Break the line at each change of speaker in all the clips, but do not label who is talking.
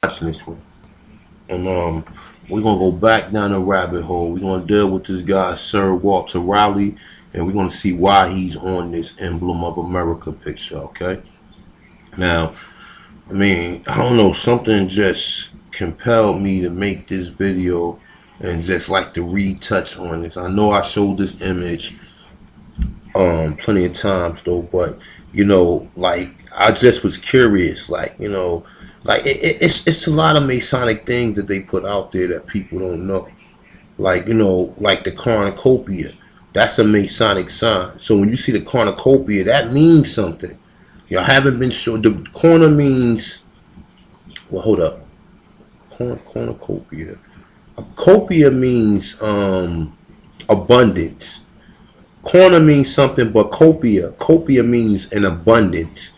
watching this one. And we're gonna go back down the rabbit hole. We're gonna deal with this guy, Sir Walter Raleigh, and we're gonna see why he's on this emblem of America picture, okay? Now, I mean, I don't know, something just compelled me to make this video and just like to retouch on this. I know I showed this image plenty of times though, but you know, like I just was curious, like, you know, like it's a lot of Masonic things that they put out there that people don't know. Like, you know, like the cornucopia. That's a Masonic sign. So when you see the cornucopia, that means something. Y'all haven't been sure. The corner means, well, hold up. Cornucopia. A copia means abundance. Corner means something, but copia means an abundance.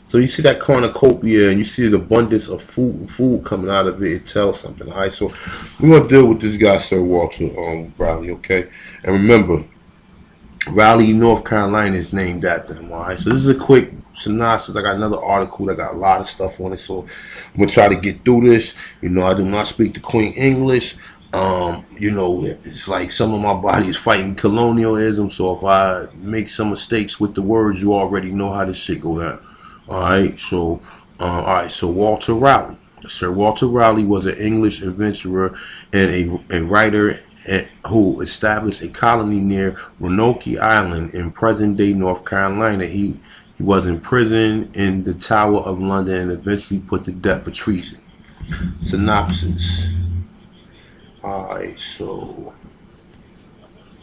So you see that cornucopia and you see the abundance of food coming out of it, it tells something. Alright, so we're gonna deal with this guy, Sir Walter Raleigh, okay? And remember, Raleigh, North Carolina is named after him. Alright, so this is a quick synopsis. I got another article that got a lot of stuff on it, so I'm gonna try to get through this. You know, I do not speak the Queen English. You know, it's like some of my body is fighting colonialism, so if I make some mistakes with the words, you already know how this shit go down. Alright, so Walter Raleigh. Sir Walter Raleigh was an English adventurer and a writer who established a colony near Roanoke Island in present-day North Carolina. He was imprisoned in the Tower of London and eventually put to death for treason. Synopsis. Alright, so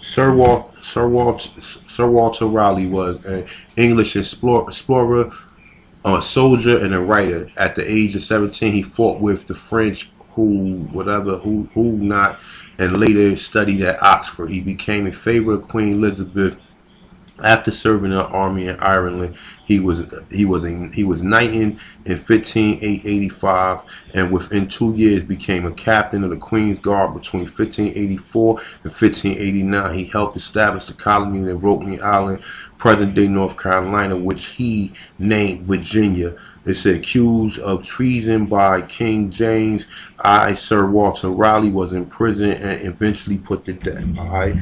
Sir Walter Raleigh was an English explorer, a soldier, and a writer. At the age of 17, he fought with the French, who not, and later studied at Oxford. He became a favorite of Queen Elizabeth. After serving in the army in Ireland, he was knighted in 1585, and within 2 years became a captain of the Queen's Guard. Between 1584 and 1589, he helped establish the colony in Roanoke Island, present-day North Carolina, which he named Virginia. It's accused of treason by King James I. Sir Walter Raleigh was imprisoned and eventually put to death. Alright,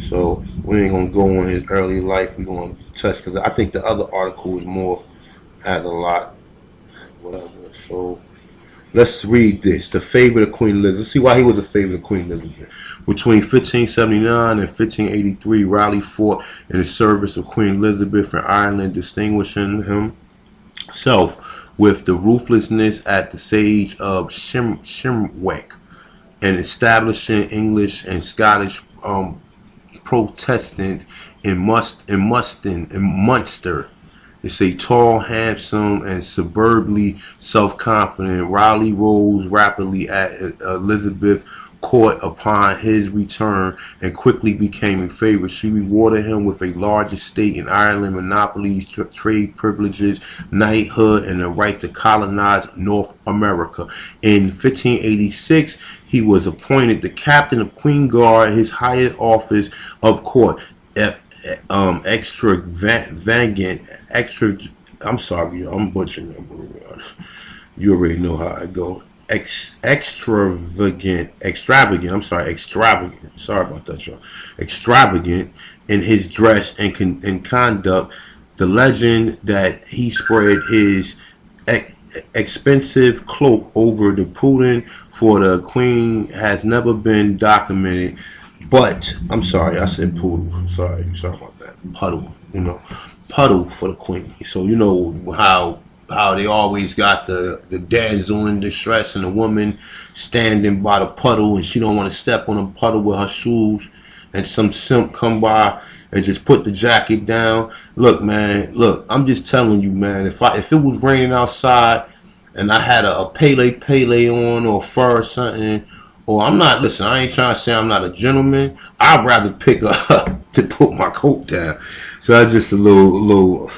so we ain't gonna go on his early life. We're gonna touch, because I think the other article is more, has a lot, whatever. So let's read this. The favorite of Queen Elizabeth. Let's see why he was a favorite of Queen Elizabeth. Between 1579 and 1583, Raleigh fought in the service of Queen Elizabeth in Ireland, distinguishing himself with the ruthlessness at the siege of Shimwick and establishing English and Scottish Protestants in Munster. It's a tall, handsome, and suburbly self-confident. Raleigh rose rapidly at Elizabeth court upon his return and quickly became a favorite. She rewarded him with a large estate in Ireland, monopolies, trade privileges, knighthood, and the right to colonize North America. In 1586, he was appointed the captain of Queen Guard, his highest office of court. I'm sorry, I'm butchering that. You already know how I go. Extravagant. Sorry about that, y'all. Extravagant in his dress and conduct. The legend that he spread his expensive cloak over the pudding for the Queen has never been documented. But I'm sorry, I said poodle. Sorry about that. Puddle, you know, puddle for the Queen. So you know how they always got the damsel in distress and the woman standing by the puddle and she don't want to step on the puddle with her shoes, and some simp come by and just put the jacket down. Look, man, look, I'm just telling you, man, if it was raining outside and I had a Pele on or fur or something, or I'm not, listen, I ain't trying to say I'm not a gentleman. I'd rather pick up to put my coat down. So that's just a little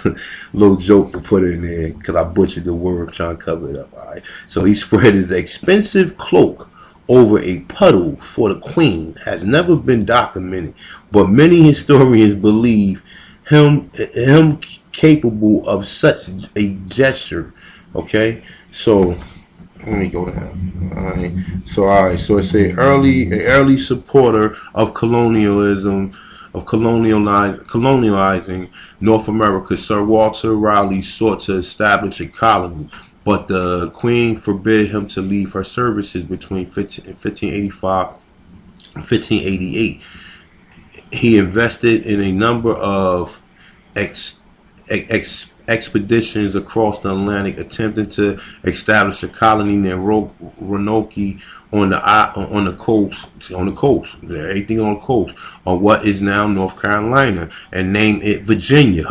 joke to put in there, because I butchered the word trying to cover it up. All right. So he spread his expensive cloak over a puddle for the Queen. Has never been documented, but many historians believe him capable of such a gesture. Okay, so Let me go down. All right. So it's a early supporter of colonialism, of colonializing North America. Sir Walter Raleigh sought to establish a colony, but the Queen forbid him to leave her services between 1585 and 1588. He invested in a number of expeditions across the Atlantic, attempting to establish a colony near Roanoke on the coast, everything on the coast, on what is now North Carolina, and name it Virginia.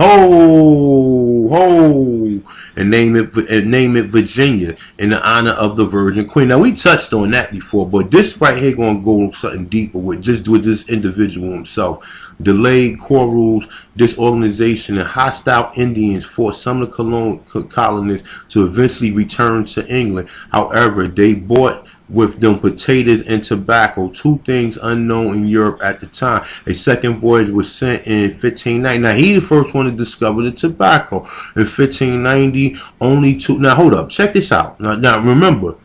And name it Virginia in the honor of the Virgin Queen. Now we touched on that before, but this right here gonna go something deeper with this individual himself. Delayed quarrels, disorganization, and hostile Indians forced some of the colonists to eventually return to England. However, they brought with them potatoes and tobacco, two things unknown in Europe at the time. A second voyage was sent in 1590. Now, he the first one to discover the tobacco. In 1590, only two. Now, hold up. Check this out. Now remember,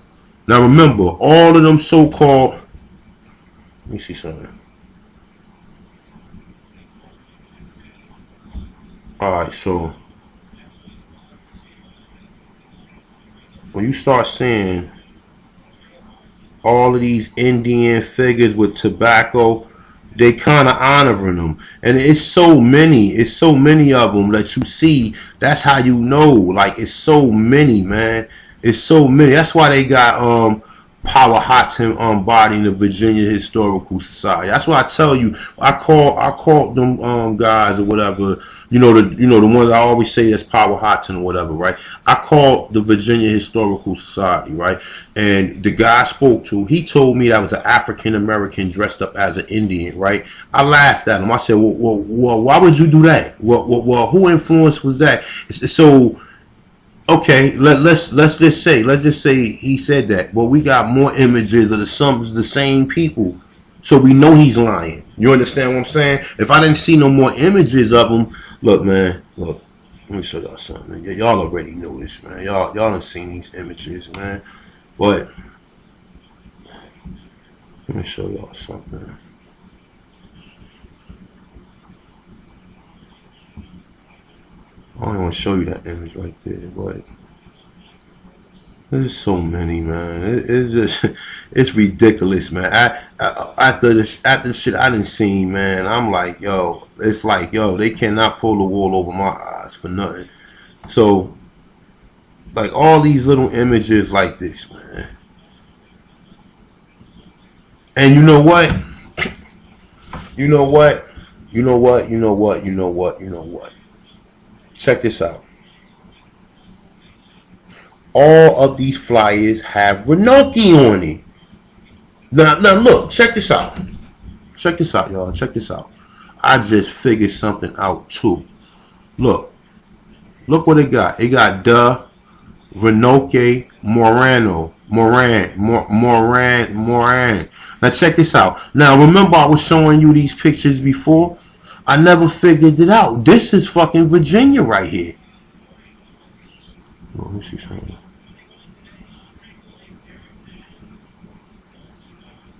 all of them so-called. Let me see something. Alright, so when you start seeing all of these Indian figures with tobacco, they kind of honoring them, and it's so many of them that you see. That's how you know, like, it's so many, man. It's so many. That's why they got Powhatan body in the Virginia Historical Society. That's why I tell you, I call them guys or whatever. You know the ones I always say that's Powhatan or whatever, right? I called the Virginia Historical Society, right? And the guy I spoke to, he told me that was an African American dressed up as an Indian, right? I laughed at him. I said, well, why would you do that? Well, who influence was that? So, okay, let's just say he said that. Well, we got more images of the same people, so we know he's lying. You understand what I'm saying? If I didn't see no more images of him. Look, man, look, let me show y'all something. Y'all already know this, man. Y'all done seen these images, man. But let me show y'all something. I don't want to show you that image right there, but there's so many, man. It's just, it's ridiculous, man. After the shit I done seen, man, I'm like, yo, it's like, yo, they cannot pull the wool over my eyes for nothing. So, like, all these little images like this, man. And you know what? Check this out. All of these flyers have Roanoke on it. Now look, check this out. Check this out, y'all. Check this out. I just figured something out too. Look what it got. It got Roanoke, Moran. Now check this out. Now remember I was showing you these pictures before? I never figured it out. This is fucking Virginia right here. Let me see something.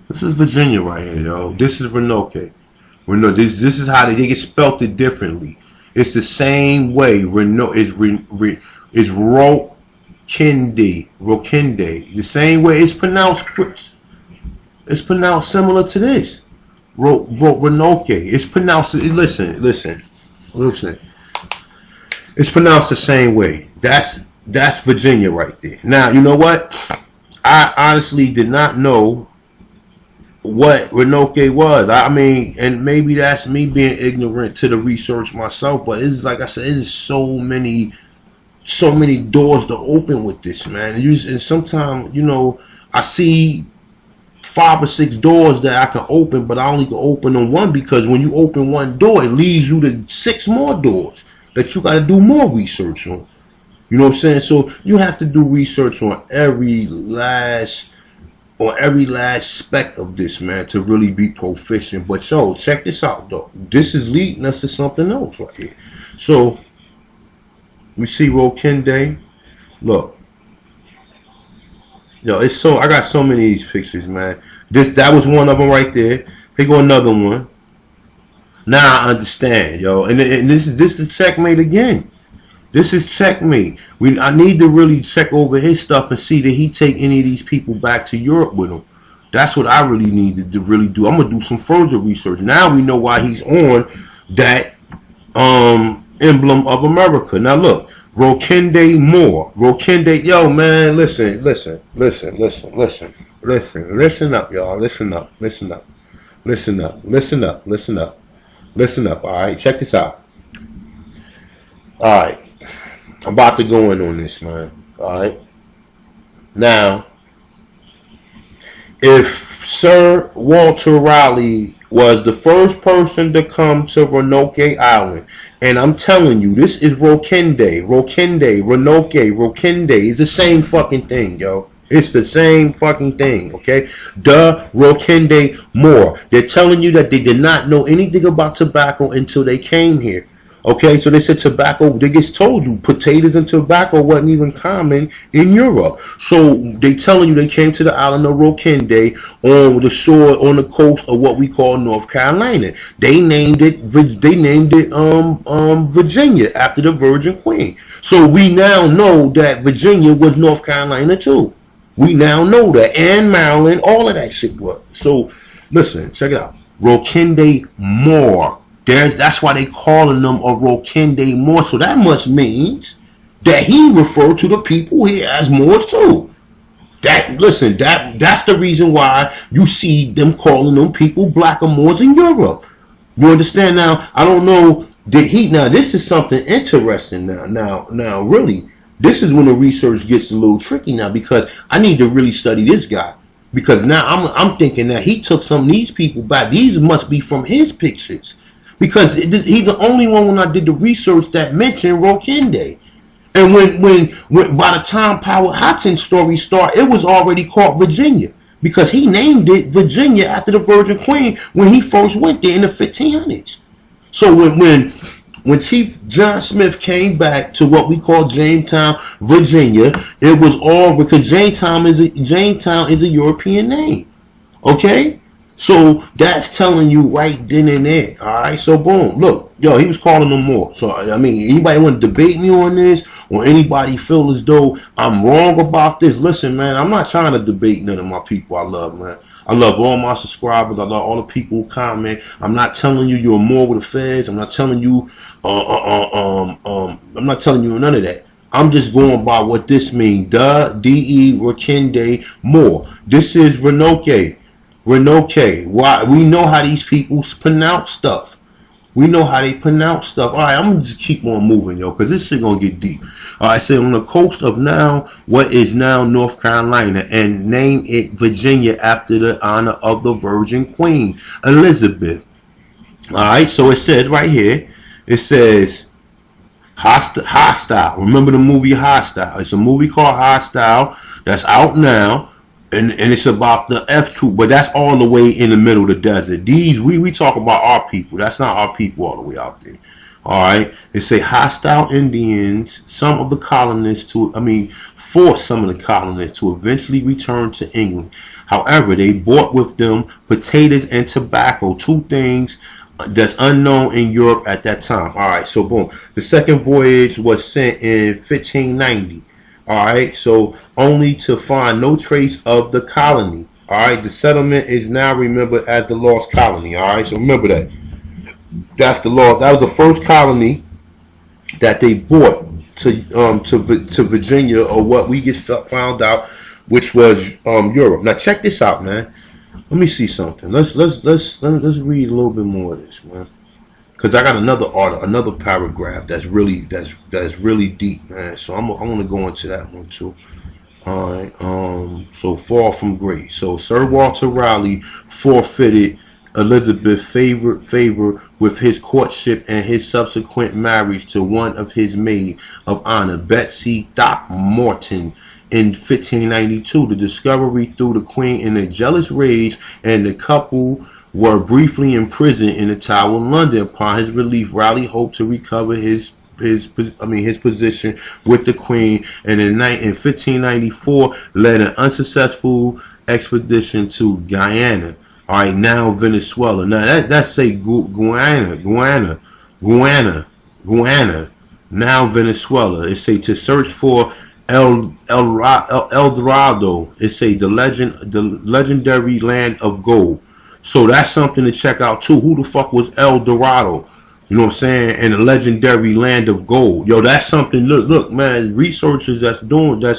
This is Virginia right here, yo. This is Roanoke. This is how they get spelled it differently. It's the same way. Roanoke is Rokende. The same way it's pronounced. It's pronounced similar to this. Roanoke. It's pronounced. Listen. It's pronounced the same way. That's Virginia right there. Now, you know what? I honestly did not know what Roanoke was. I mean, and maybe that's me being ignorant to the research myself, but it's like I said, it's so many doors to open with this, man. And sometimes, you know, I see 5 or 6 doors that I can open, but I only can open on one, because when you open one door, it leads you to 6 more doors that you got to do more research on. You know what I'm saying? So you have to do research on every last speck of this, man, to really be proficient. But yo, check this out though. This is leading us to something else right here. So we see Rokende. Look. Yo, it's so I got so many of these pictures, man. That was one of them right there. Here go another one. Now I understand, yo, and this is checkmate again. This is checkmate. I need to really check over his stuff and see that he take any of these people back to Europe with him. That's what I really need to really do. I'm gonna do some further research. Now we know why he's on that emblem of America. Now look, Rokende Moore. Rokende, yo man, listen up, y'all. Listen up. All right, check this out. All right, I'm about to go in on this, man. All right. Now, if Sir Walter Raleigh was the first person to come to Roanoke Island, and I'm telling you, this is Rokende, Roanoke, Rokende. It's the same fucking thing, yo. It's the same fucking thing, okay? Rokende Moore. They're telling you that they did not know anything about tobacco until they came here. Okay, so they said tobacco, they just told you potatoes and tobacco wasn't even common in Europe. So they telling you they came to the island of Rokende on the shore, on the coast of what we call North Carolina. They named it Virginia after the Virgin Queen. So we now know that Virginia was North Carolina too. We now know that, and Maryland, all of that shit was. So listen, check it out. Rokende Moore. That's why they calling them a Rokende Moor. So that must means that he referred to the people here as Moors too. That's the reason why you see them calling them people black or Moors in Europe. You understand now? I don't know. Now this is something interesting now really, this is when the research gets a little tricky now, because I need to really study this guy. Because now I'm thinking that he took some of these people back. These must be from his pictures. Because he's the only one when I did the research that mentioned Rokende. And when by the time Powell Hotson's story started, it was already called Virginia. Because he named it Virginia after the Virgin Queen when he first went there in the 1500s. So when Chief John Smith came back to what we call Jamestown, Virginia, it was all because Jamestown is a European name. Okay? So that's telling you right then and there. All right. So boom. Look, yo, he was calling them more. So I mean, anybody want to debate me on this, or anybody feel as though I'm wrong about this? Listen, man, I'm not trying to debate none of my people I love, man. I love all my subscribers. I love all the people who comment. I'm not telling you you're more with the feds. I'm not telling you. I'm not telling you none of that. I'm just going by what this means. D-E Rokende Moore. This is Roanoke. Roanoke. Why? We know how these people pronounce stuff. We know how they pronounce stuff. All right, I'm going to just keep on moving, yo, because this shit going to get deep. All right, so on the coast of now, what is now North Carolina, and name it Virginia after the honor of the Virgin Queen, Elizabeth. All right, so it says right here, it says Hostile. Remember the movie Hostile? It's a movie called Hostile that's out now. And it's about the F troop, but that's all the way in the middle of the desert. These we talk about our people. That's not our people all the way out there. All right. It say hostile Indians. Forced some of the colonists to eventually return to England. However, they brought with them potatoes and tobacco, two things that's unknown in Europe at that time. All right. So boom. The second voyage was sent in 1590. All right, so only to find no trace of the colony. All right, the settlement is now remembered as the lost colony. All right, so remember that. That's the lost. That was the first colony that they brought to Virginia, or what we just found out, which was Europe. Now check this out, man. Let me see something. Let's read a little bit more of this, man. Because I got another paragraph that's really deep, man. So I'm gonna go into that one too. All right. So far from grace. So Sir Walter Raleigh forfeited Elizabeth's favor with his courtship and his subsequent marriage to one of his maid of honor, Betsy Throckmorton, in 1592. The discovery threw the Queen in a jealous rage, and the couple were briefly imprisoned in the Tower in London. Upon his relief, Raleigh hoped to recover his his position with the Queen, and in 1594 led an unsuccessful expedition to Guyana. All right, now Venezuela. Now that's say Guyana. Now Venezuela. It say to search for El Dorado. It say the legendary land of gold. So that's something to check out too. Who the fuck was El Dorado? You know what I'm saying? And the legendary land of gold. Yo, that's something. Look, man. Researchers that's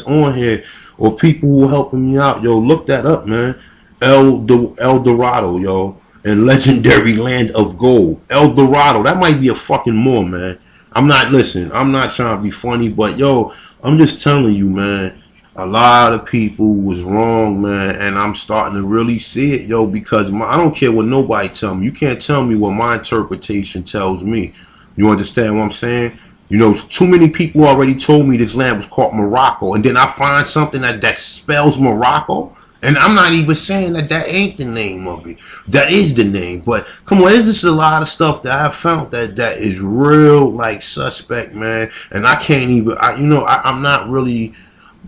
on here, or people who are helping me out. Yo, look that up, man. El Dorado, yo, and legendary land of gold. El Dorado. That might be a fucking more, man. I'm not trying to be funny, but yo, I'm just telling you, man. A lot of people was wrong, man, and I'm starting to really see it, yo, because I don't care what nobody tell me. You can't tell me what my interpretation tells me. You understand what I'm saying? You know, too many people already told me this land was called Morocco, and then I find something that spells Morocco. And I'm not even saying that ain't the name of it. That is the name. But come on, there's just a lot of stuff that I've found that is real, like, suspect, man. And I can't even, I'm not really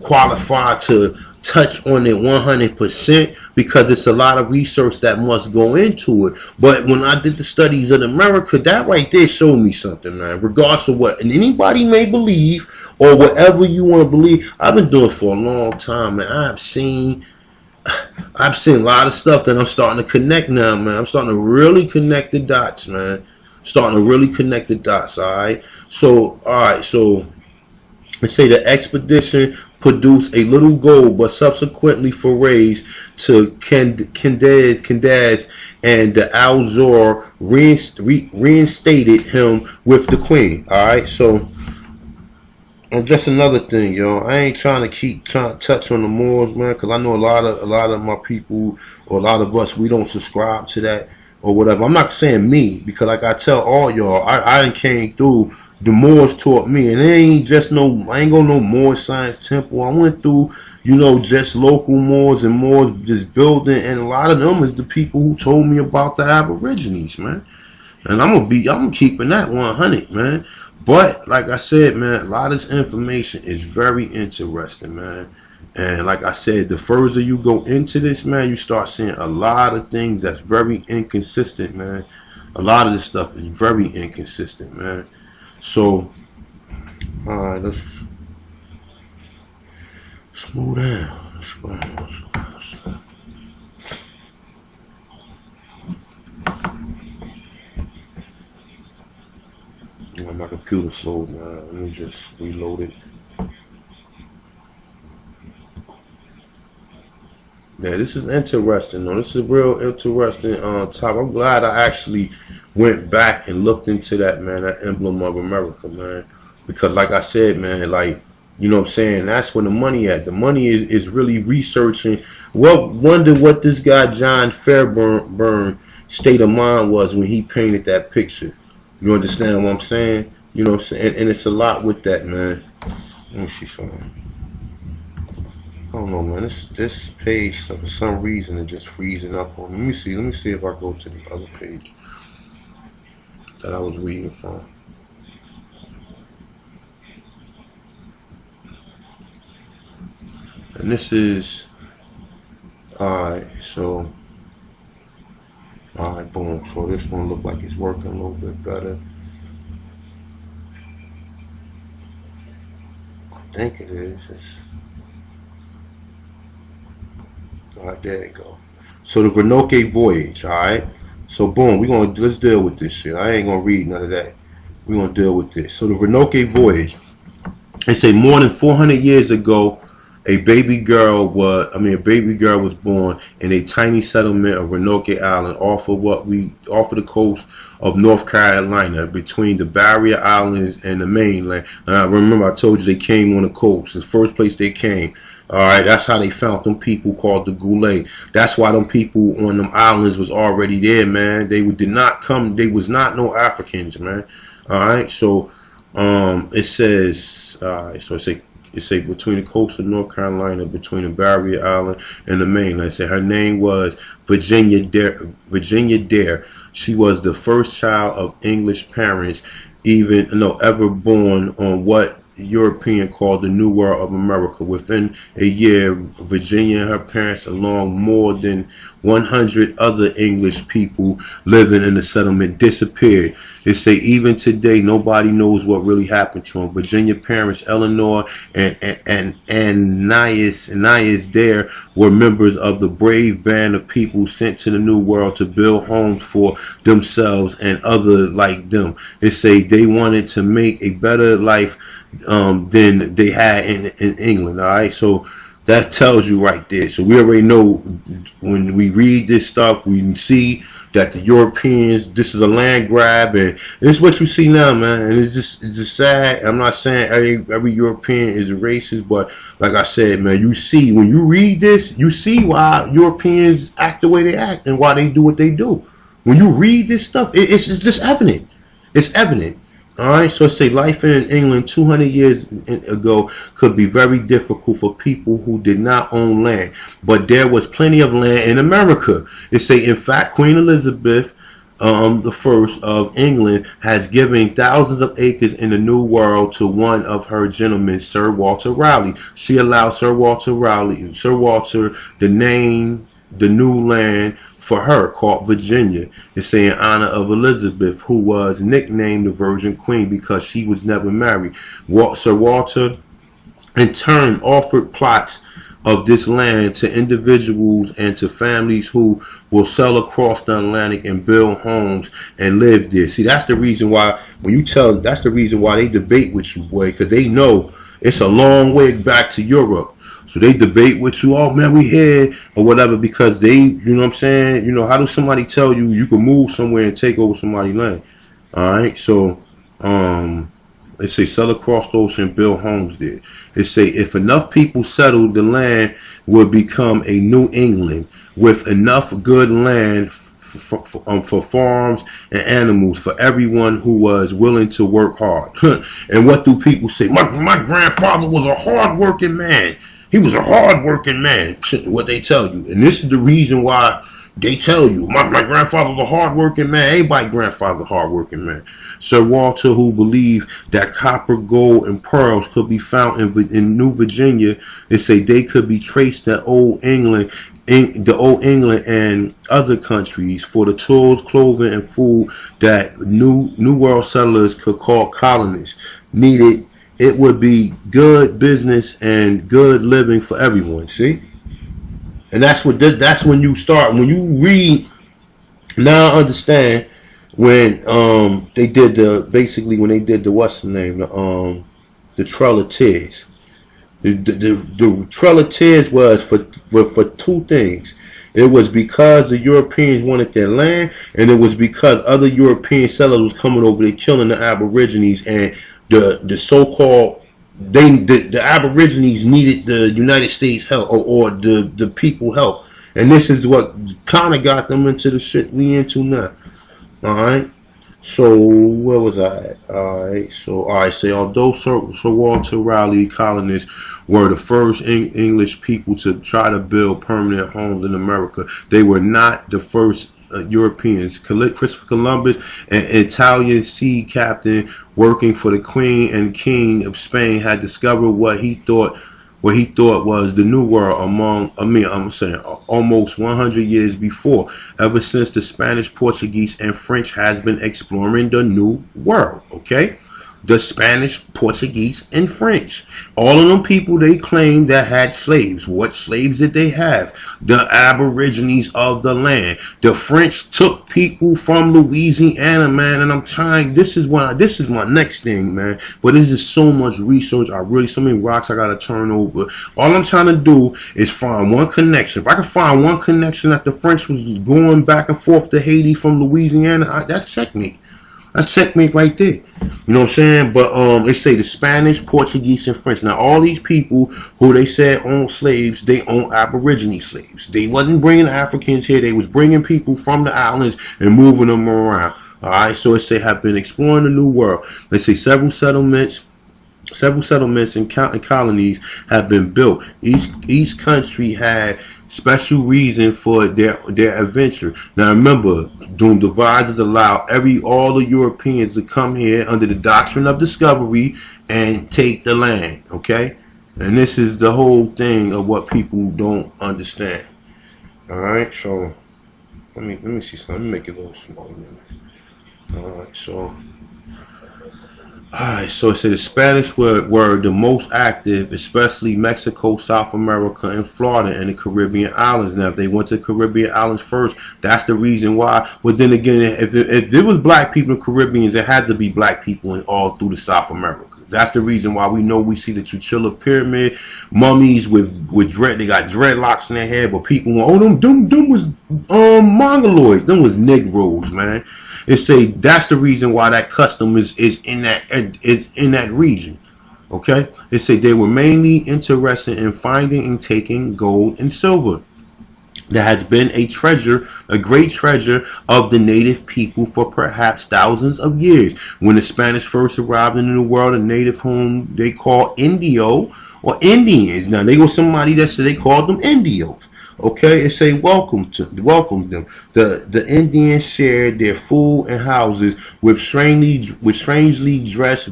qualified to touch on it 100% because it's a lot of research that must go into it. But when I did the studies in America, that right there showed me something, man. Regardless of what anybody may believe or whatever you want to believe, I've been doing it for a long time, man. I've seen a lot of stuff that I'm starting to connect now, man. I'm starting to really connect the dots, man. Alright? So, let's say the expedition produced a little gold, but subsequently forays to Candaz and the Alzor reinstated him with the Queen. Alright, so and just another thing, yo, I ain't trying to touch on the Moors, man, because I know a lot of my people, or a lot of us, we don't subscribe to that or whatever. I'm not saying me, because like I tell all y'all, I came through. The Moors taught me, and it ain't just I ain't go no Moor Science Temple. I went through, just local Moors and Moors just building, and a lot of them is the people who told me about the Aborigines, man. And I'm keeping that 100, man. But like I said, man, a lot of this information is very interesting, man. And like I said, the further you go into this, man, you start seeing a lot of things that's very inconsistent, man. A lot of this stuff is very inconsistent, man. So, alright, let's move down. My computer slow, man. Let me just reload it. Yeah, this is interesting, though. This is a real interesting topic. I'm glad I actually went back and looked into that, man, that emblem of America, man. Because like I said, man, like, you know what I'm saying, that's where the money at. The money is really researching. Wonder what this guy John Fairburn state of mind was when he painted that picture. You understand what I'm saying? You know what I'm saying? And it's a lot with that, man. Let me see something. I don't know, man. This page, for some reason, it just freezing up on me. Let me see if I go to the other page that I was reading from. And this is, alright, so, alright, boom. So this one look like it's working a little bit better. I think it is. Alright, there you go. So the Roanoke voyage, alright? So boom, let's deal with this shit. I ain't gonna read none of that. We're gonna deal with this. So the Roanoke voyage. They say more than 400 years ago, a baby girl was born in a tiny settlement of Roanoke Island off of the coast of North Carolina between the Barrier Islands and the mainland. Remember I told you they came on the coast. The first place they came. Alright, that's how they found them people called the Goulet. That's why them people on them islands was already there, man. They did not come, they was not no Africans, man. Alright, so it says, alright, so it say between the coast of North Carolina, between the Barrier Island and the mainland. It said her name was Virginia Dare. She was the first child of English parents even ever born on what European called the New World of America. Within a year, Virginia and her parents, along more than 100 other English people living in the settlement, disappeared. They say even today nobody knows what really happened to them. Virginia parents Eleanor and Nias Dare were members of the brave band of people sent to the New World to build homes for themselves and other like them. They say they wanted to make a better life than they had in England. All right, so that tells you right there. So we already know when we read this stuff, we see that the Europeans, this is a land grab, and it's what you see now, man. And it's just sad. I'm not saying every European is racist, but like I said, man, you see when you read this, you see why Europeans act the way they act and why they do what they do. When you read this stuff, it's just evident. It's evident. All right, so say life in England 200 years ago could be very difficult for people who did not own land, but there was plenty of land in America. It say, in fact, Queen Elizabeth the First of England has given thousands of acres in the New World to one of her gentlemen, Sir Walter Raleigh. She allowed Sir Walter to name the new land for her, called Virginia. It's in honor of Elizabeth, who was nicknamed the Virgin Queen because she was never married. Sir Walter, in turn, offered plots of this land to individuals and to families who will sail across the Atlantic and build homes and live there. See, that's the reason why, that's the reason why they debate with you, boy, because they know it's a long way back to Europe. So they debate with you, oh man, we here or whatever, because they, you know what I'm saying? How does somebody tell you you can move somewhere and take over somebody's land? All right, so they say sail across the ocean and build homes there. They say if enough people settled, the land would become a New England with enough good land for farms and animals for everyone who was willing to work hard. And what do people say? My grandfather was a hard-working man. He was a hard-working man, what they tell you. And this is the reason why they tell you, my grandfather was a hard-working man. Everybody's grandfather's a hard-working man. Sir Walter, who believed that copper, gold, and pearls could be found in New Virginia, they say they could be traced to Old England and other countries for the tools, clothing, and food that New World settlers could call colonists needed. It would be good business and good living for everyone. See, and that's when you start, when you read. Now I understand when they did the what's the name, the Trail of Tears. The Trail of Tears was for two things. It was because the Europeans wanted their land, and it was because other European settlers was coming over, they killing the Aborigines, and the so-called the Aborigines needed the United States help or the people help, and this is what kind of got them into the shit we into now. All right. So where was I at? All right. So although Sir Walter Raleigh colonists were the first English people to try to build permanent homes in America, they were not the first Europeans. Christopher Columbus, an Italian sea captain working for the Queen and King of Spain, had discovered what he thought was the New World almost 100 years before. Ever since, the Spanish, Portuguese, and French has been exploring the New World. Okay, the Spanish, Portuguese, and French. All of them people they claim that had slaves. What slaves did they have? The Aborigines of the land. The French took people from Louisiana, man. And I'm trying. This is my next thing, man. But there's just so much research. So many rocks I gotta turn over. All I'm trying to do is find one connection. If I can find one connection that the French was going back and forth to Haiti from Louisiana, that's checkmate. That's checkmate right there. You know what I'm saying? But they say the Spanish, Portuguese, and French. Now, all these people who they said owned slaves, they owned Aborigine slaves. They wasn't bringing Africans here. They was bringing people from the islands and moving them around. All right. So it say have been exploring the New World. They say several settlements and colonies have been built. Each country had special reason for their adventure. Now remember, doom devisers allow all the Europeans to come here under the doctrine of discovery and take the land. Okay, and this is the whole thing of what people don't understand. All right, so let me see something. Let me make it a little smaller. Alright, so it said the Spanish were the most active, especially Mexico, South America, and Florida, and the Caribbean islands. Now, if they went to the Caribbean islands first, that's the reason why. But then again, if there was black people in the Caribbean, there had to be black people all through the South America. That's the reason why we see the Chuchilla Pyramid, mummies with dread. They got dreadlocks in their head, but people want, oh, them was Mongoloids, them was Negroes, man. It say that's the reason why that custom is in that region. Okay, it say they were mainly interested in finding and taking gold and silver. There has been a great treasure of the native people for perhaps thousands of years. When the Spanish first arrived into the world, a native whom they called Indio or Indians. Now they were somebody that said they called them Indios. Okay, it say welcome them. The Indians shared their food and houses with strangely dressed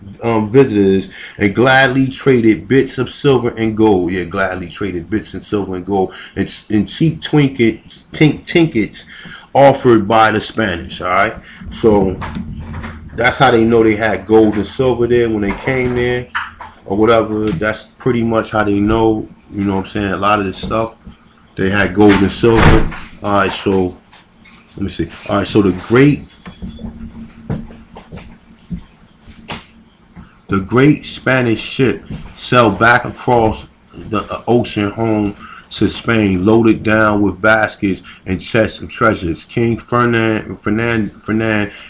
visitors, and gladly traded bits of silver and gold. Yeah, gladly traded bits of silver and gold and cheap trinkets offered by the Spanish. All right, so that's how they know they had gold and silver there when they came there, or whatever. That's pretty much how they know. You know what I'm saying? A lot of this stuff, they had gold and silver. All right, so let me see. All right, so the great Spanish ship sailed back across the ocean home to Spain, loaded down with baskets and chests of treasures. King Ferdinand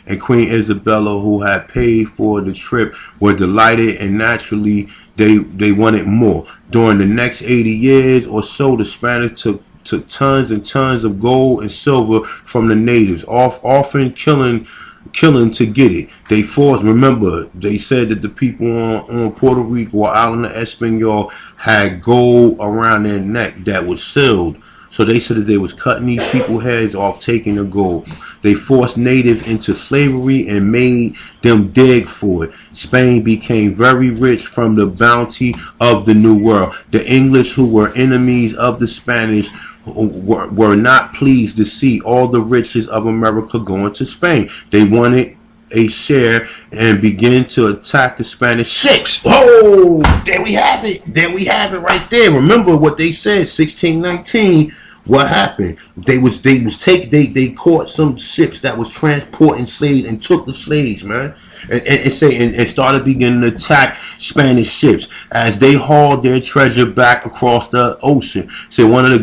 and Queen Isabella, who had paid for the trip, were delighted, and naturally they wanted more. During the next 80 years or so, the Spanish took tons and tons of gold and silver from the natives, often killing to get it. They forced. Remember, they said that the people on Puerto Rico or island of Espanol had gold around their neck that was sealed. So they said that they was cutting these people's heads off, taking the gold. They forced natives into slavery and made them dig for it. Spain became very rich from the bounty of the New World. The English, who were enemies of the Spanish, were not pleased to see all the riches of America going to Spain. They wanted a share and began to attack the Spanish ships. Oh, there we have it. There we have it right there. Remember what they said, 1619. What happened? They caught some ships that was transporting slaves and took the slaves, man. And started beginning to attack Spanish ships as they hauled their treasure back across the ocean. So one of the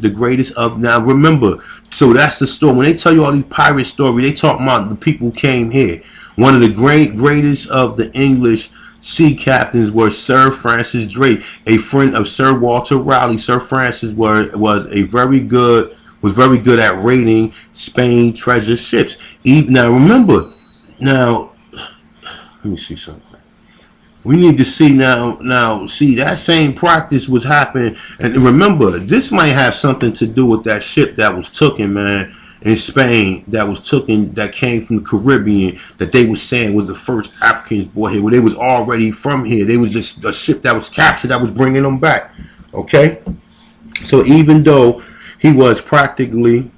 greatest of, now remember, so that's the story. When they tell you all these pirate stories, they talk about the people who came here. One of the greatest of the English sea captains were Sir Francis Drake, a friend of Sir Walter Raleigh. Sir Francis was very good at raiding Spain treasure ships. Now remember, now let me see something. We need to see now see that same practice was happening, and remember, this might have something to do with that ship that was taken, man, in Spain, that came from the Caribbean, that they was saying was the first Africans brought here, where they was already from here. They was just a ship that was captured that was bringing them back. Okay, so even though he was practically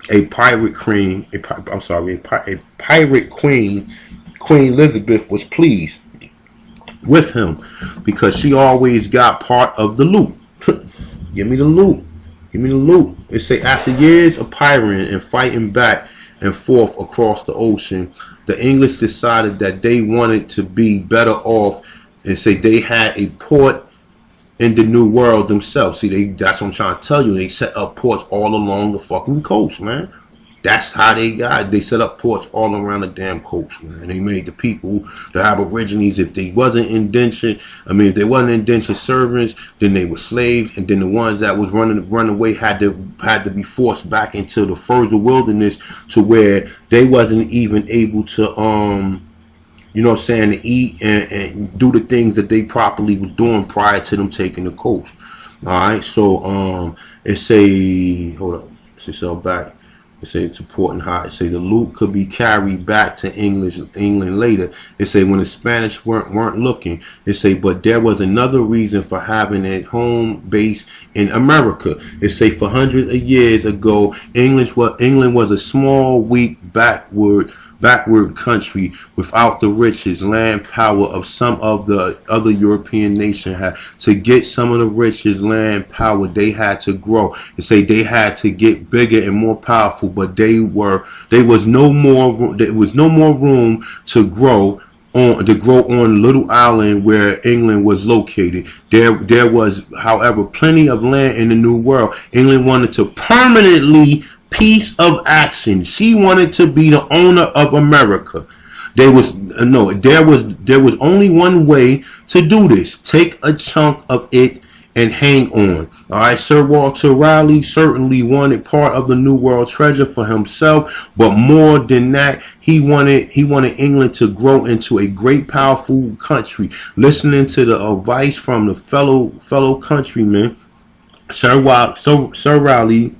a pirate queen, a pirate queen, Queen Elizabeth was pleased with him because she always got part of the loot. Give me the loot. Give me the loot. It say after years of pirating and fighting back and forth across the ocean, the English decided that they wanted to be better off, and say they had a port in the New World themselves. See, that's what I'm trying to tell you. They set up ports all along the fucking coast, man. That's how they set up ports all around the damn coast, man. They made the people, the Aborigines, if they wasn't indentured servants, then they were slaves, and then the ones that was run away had to be forced back into the further wilderness, to where they wasn't even able to you know what I'm saying, to eat and do the things that they properly was doing prior to them taking the coast. All right, so it say, hold up, it say back. It say it's important how it say the loot could be carried back to England later. It say when the Spanish weren't looking. It say but there was another reason for having a home base in America. It say for hundreds of years ago, England was a small, weak, backward country without the riches, land power of some of the other European nations had. To get some of the riches, land power, they had to grow. They say they had to get bigger and more powerful, but there was no more room to grow on little island where England was located. There was, however, plenty of land in the New World. England wanted to permanently piece of action. She wanted to be the owner of America. There was only one way to do this. Take a chunk of it and hang on. All right, Sir Walter Raleigh certainly wanted part of the New World treasure for himself, but more than that, he wanted England to grow into a great, powerful country. Listening to the advice from the fellow countrymen, Sir Walter Raleigh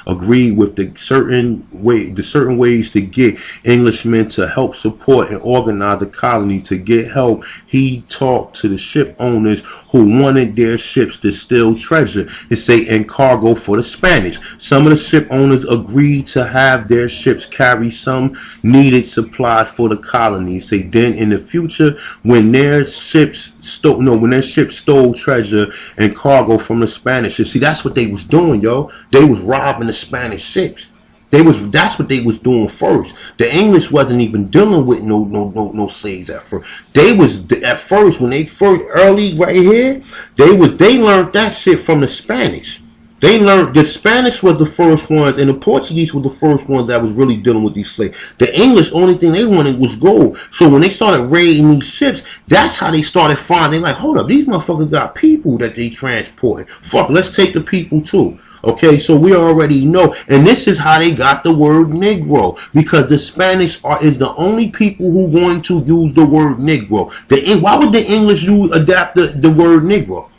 agreed with the certain ways to get Englishmen to help support and organize a colony. To get help, he talked to the ship owners who wanted their ships to steal treasure and say and cargo for the Spanish. Some of the ship owners agreed to have their ships carry some needed supplies for the colony. Say then in the future, when their ships stole treasure and cargo from the Spanish. You see, that's what they was doing, yo. They was robbing the Spanish ships. That's what they was doing first. The English wasn't even dealing with no slaves at first. They was at first when they first early right here. They learned that shit from the Spanish. They learned the Spanish was the first ones, and the Portuguese were the first ones that was really dealing with these slaves. The English, only thing they wanted was gold. So when they started raiding these ships, that's how they started finding. Like, hold up, these motherfuckers got people that they transporting. Fuck, let's take the people too. Okay, so we already know, and this is how they got the word Negro, because the Spanish is the only people who want to use the word Negro. Why would the English adapt the word Negro?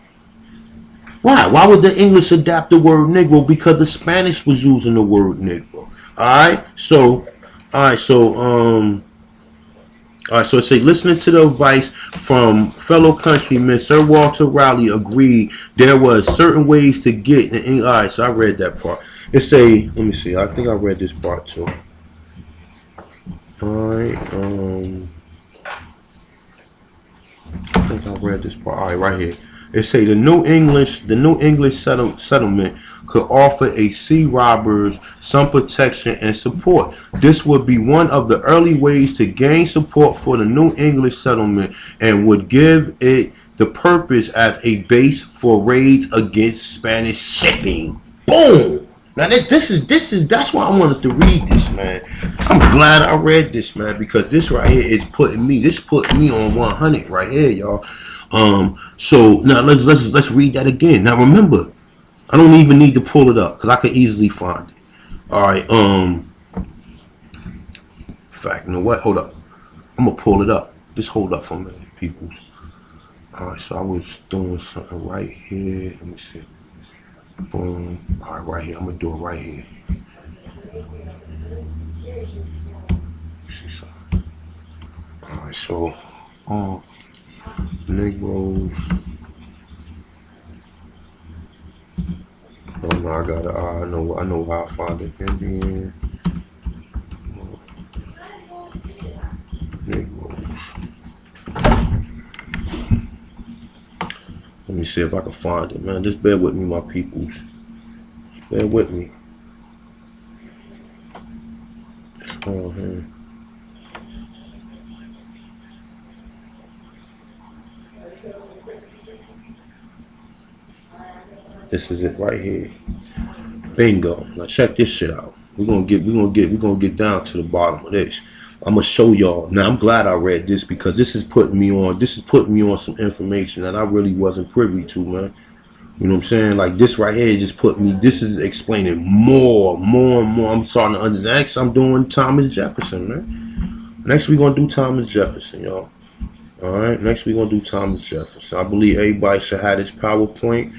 Why? Why would the English adapt the word Negro? Because the Spanish was using the word Negro. Alright, so it say, listening to the advice from fellow countrymen, Sir Walter Raleigh agreed there was certain ways to get the English. Alright, so I read that part. It say, let me see, I think I read this part too. Alright, I think I read this part. Alright, right here. It say the New English settlement could offer a sea robbers some protection and support. This would be one of the early ways to gain support for the New English settlement and would give it the purpose as a base for raids against Spanish shipping. Boom! Now that's why I wanted to read this, man. I'm glad I read this, man, because this right here is putting me on 100 right here, y'all. So now let's read that again. Now remember, I don't even need to pull it up because I can easily find it. All right. In fact, you know what? Hold up. I'm gonna pull it up. Just hold up for a minute, people. All right. So I was doing something right here. Let me see. Boom. All right, right here. I'm gonna do it right here. All right. So, Negroes. Oh no, I know how I find it. Indian Negroes. Let me see if I can find it, man. Just bear with me, my peoples. Bear with me. It's on here. This is it right here. Bingo. Now check this shit out. We're gonna get down to the bottom of this. I'm gonna show y'all. Now I'm glad I read this because this is putting me on some information that I really wasn't privy to, man. You know what I'm saying? Like this right here just this is explaining more and more. I'm starting to understand. Next I'm doing Thomas Jefferson, man. Next we're gonna do Thomas Jefferson, y'all. Alright, next we're going to do Thomas Jefferson. I believe everybody should have this PowerPoint.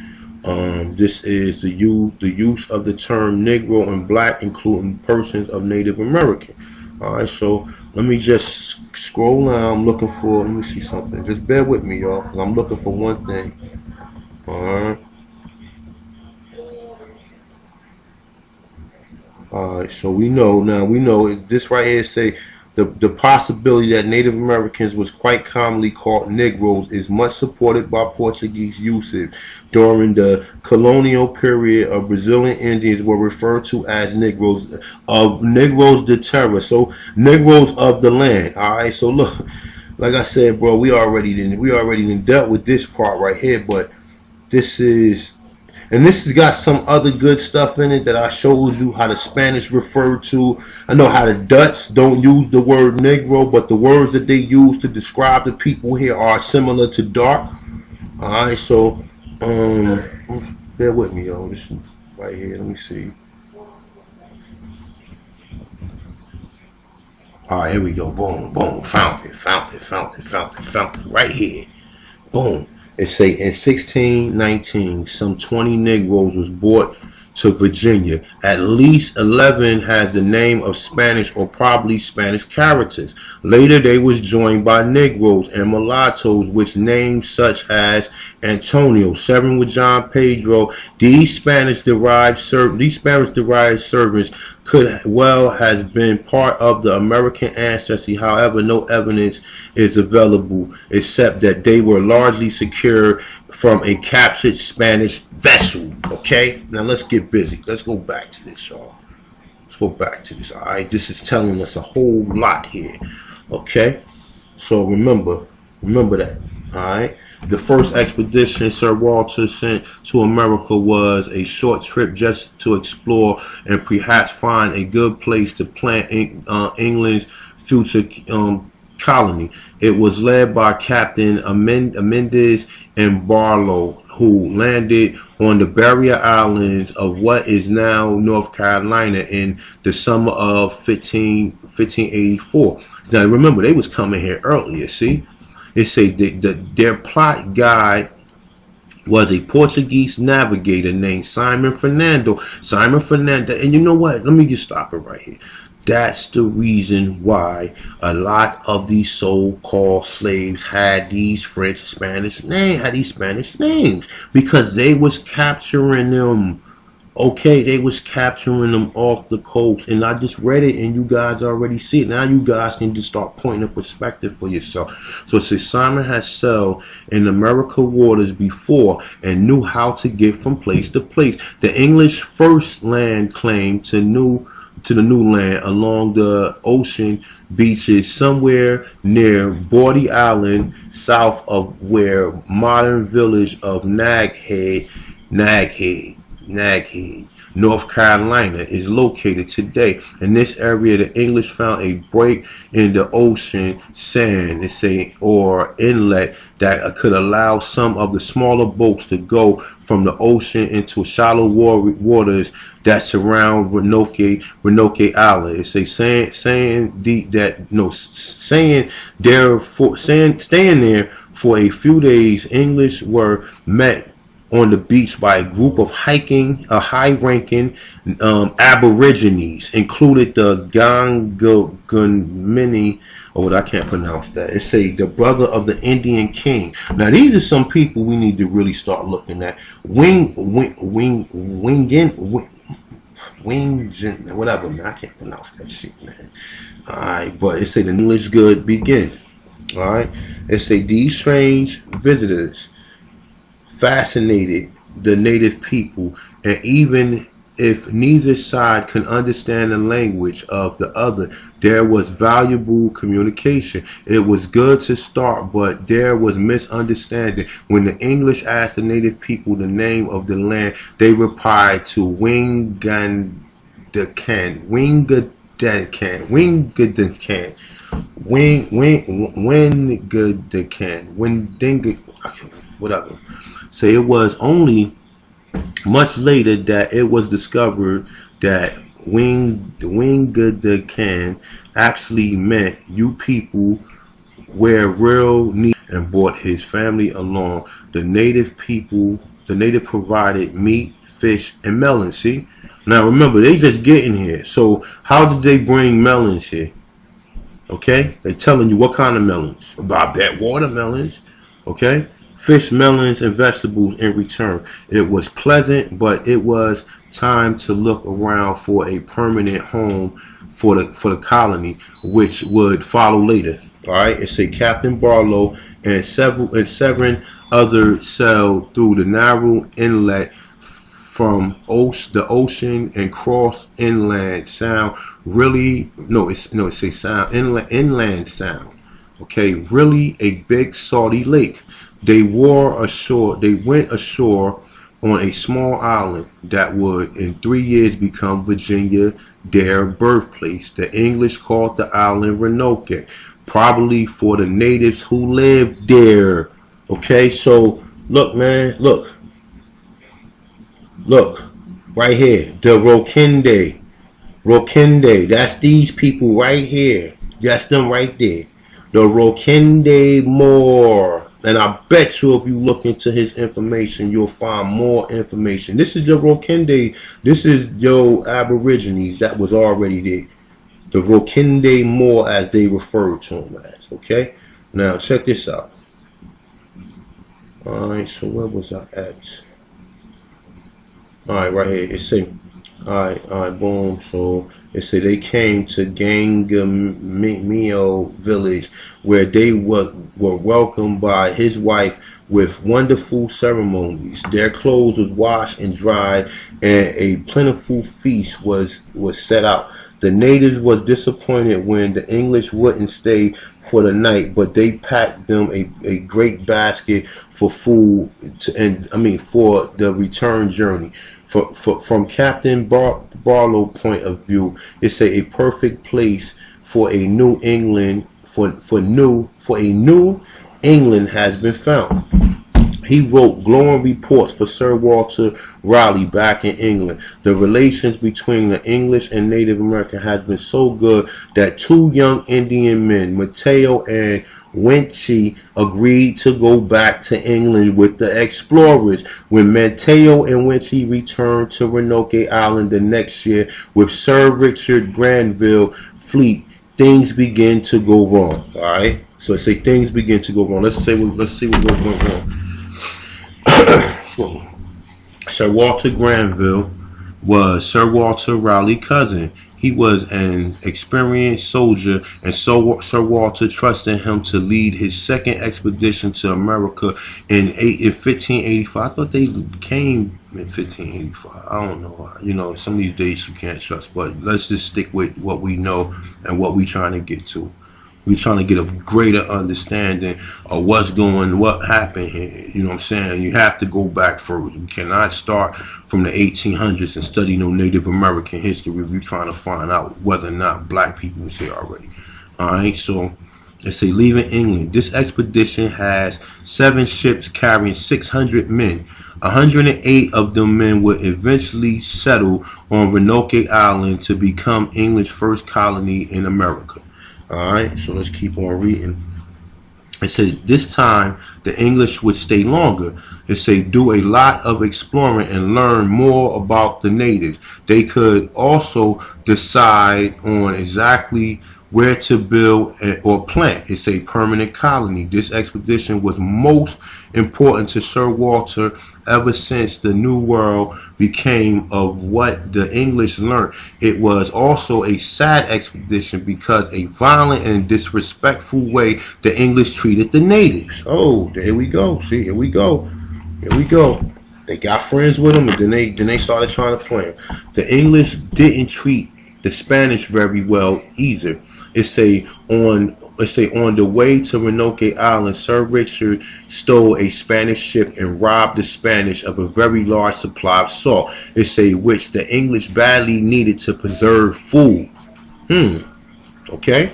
This is the use of the term Negro and Black, including persons of Native American. Alright, so let me just scroll down. I'm looking for, let me see something. Just bear with me, y'all, because I'm looking for one thing. Alright. Alright, so we know this right here say the possibility that Native Americans was quite commonly called Negroes is much supported by Portuguese usage. During the colonial period of Brazilian Indians were referred to as Negroes de terra, so Negroes of the land. Alright, so look, like I said, bro, we already dealt with this part right here, but this has got some other good stuff in it that I showed you how the Spanish referred to. I know how the Dutch don't use the word Negro, but the words that they use to describe the people here are similar to dark. Alright, so bear with me, y'all. This is right here. Let me see. Alright, here we go. Boom, boom. Found it. Right here. Boom. It say in 1619, some 20 Negroes was brought to Virginia. At least 11 has the name of Spanish or probably Spanish characters. Later, they was joined by Negroes and mulattoes, with names such as Antonio, 7 with John Pedro. These Spanish-derived servants could well have been part of the American ancestry. However, no evidence is available except that they were largely secured from a captured Spanish vessel. Okay, now let's get busy. Let's go back to this, y'all. Let's go back to this. All right, this is telling us a whole lot here. Okay, so remember that. All right. The first expedition Sir Walter sent to America was a short trip just to explore and perhaps find a good place to plant England's future colony. It was led by Captain Menendez and Barlow, who landed on the barrier islands of what is now North Carolina in the summer of 1584. Now remember, they was coming here earlier, see? It say their plot guide was a Portuguese navigator named Simon Fernando. And you know what? Let me just stop it right here. That's the reason why a lot of these so-called slaves had these Spanish names, because they was capturing them. Okay, they was capturing them off the coast, and I just read it, and you guys already see it. Now you guys can just start pointing a perspective for yourself. So it says Simon had sailed in American waters before and knew how to get from place to place. The English first land claim to the new land along the ocean beaches somewhere near Bordy Island, south of where modern village of Naghead, North Carolina is located today. In this area, the English found a break in the ocean sand, or inlet, that could allow some of the smaller boats to go from the ocean into shallow waters that surround Roanoke Island. It's staying there for a few days. English were met on the beach by a group of high-ranking Aborigines, included the Gangumini, I can't pronounce that. It say the brother of the Indian king. Now these are some people we need to really start looking at. Whatever, man. I can't pronounce that shit, man. Alright, but it say the English good begin. Alright, it say these strange visitors fascinated the native people, and even if neither side could understand the language of the other, there was valuable communication. It was good to start, but there was misunderstanding. When the English asked the native people the name of the land, they replied to Wingadekan. Whatever. So it was only much later that it was discovered that Wingadekan actually meant you people where real need and brought his family along. The native provided meat, fish, and melons. See? Now remember, they just getting here. So how did they bring melons here? Okay? They telling you what kind of melons. I bet watermelons. Okay? Fish, melons, and vegetables in return. It was pleasant, but it was time to look around for a permanent home for the colony, which would follow later. All right, it said Captain Barlow and seven others sailed through the narrow inlet from the ocean and crossed inland sound. Inland sound. Okay, really a big salty lake. They went ashore on a small island that would in 3 years become Virginia, their birthplace. The English called the island Roanoke, probably for the natives who lived there. Okay, so look, man, look, right here, the Rokinde, that's these people right here. That's them right there. The Rokinde Moor. And I bet you if you look into his information, you'll find more information. This is your Rokinde. This is your Aborigines that was already there. The Rokinde Moor, as they refer to him as. Okay? Now, check this out. Alright, so where was I at? Alright, right here. It say, alright, boom. So it said they came to Gangamio village, where they were welcomed by his wife with wonderful ceremonies. Their clothes was washed and dried, and a plentiful feast was set out. The natives was disappointed when the English wouldn't stay for the night, but they packed them a great basket for food for the return journey. From Captain Barlow point of view, it's a perfect place for a New England for a New England has been found. He wrote glowing reports for Sir Walter Raleigh back in England. The relations between the English and Native American has been so good that two young Indian men, Mateo and Winchie, agreed to go back to England with the explorers. When Mateo and Winchie returned to Roanoke Island the next year with Sir Richard Granville fleet, things begin to go wrong. All right, so I say things begin to go wrong. Let's see what went wrong. Sir Walter Granville was Sir Walter Raleigh's cousin. He was an experienced soldier, and so Sir Walter trusted him to lead his second expedition to America in 1585. I thought they came in 1585. I don't know. You know, some of these dates you can't trust, but let's just stick with what we know and what we're trying to get to. We're trying to get a greater understanding of what happened here. You know what I'm saying? You have to go back first. We cannot start from the 1800s and study no Native American history if we're trying to find out whether or not black people was here already. Alright, so let's say leaving England. This expedition has 7 ships carrying 600 men. 108 of them men would eventually settle on Roanoke Island to become England's first colony in America. Alright, so let's keep on reading. It said this time the English would stay longer. It said do a lot of exploring and learn more about the natives. They could also decide on exactly where to build or plant. It's a permanent colony. This expedition was most important to Sir Walter ever since the New World became of what the English learned. It was also a sad expedition because a violent and disrespectful way the English treated the natives. Oh, there we go. See, here we go. Here we go. They got friends with them, and then they started trying to play them. The English didn't treat the Spanish very well either. It say on the way to Roanoke Island, Sir Richard stole a Spanish ship and robbed the Spanish of a very large supply of salt. It say which the English badly needed to preserve food. Okay.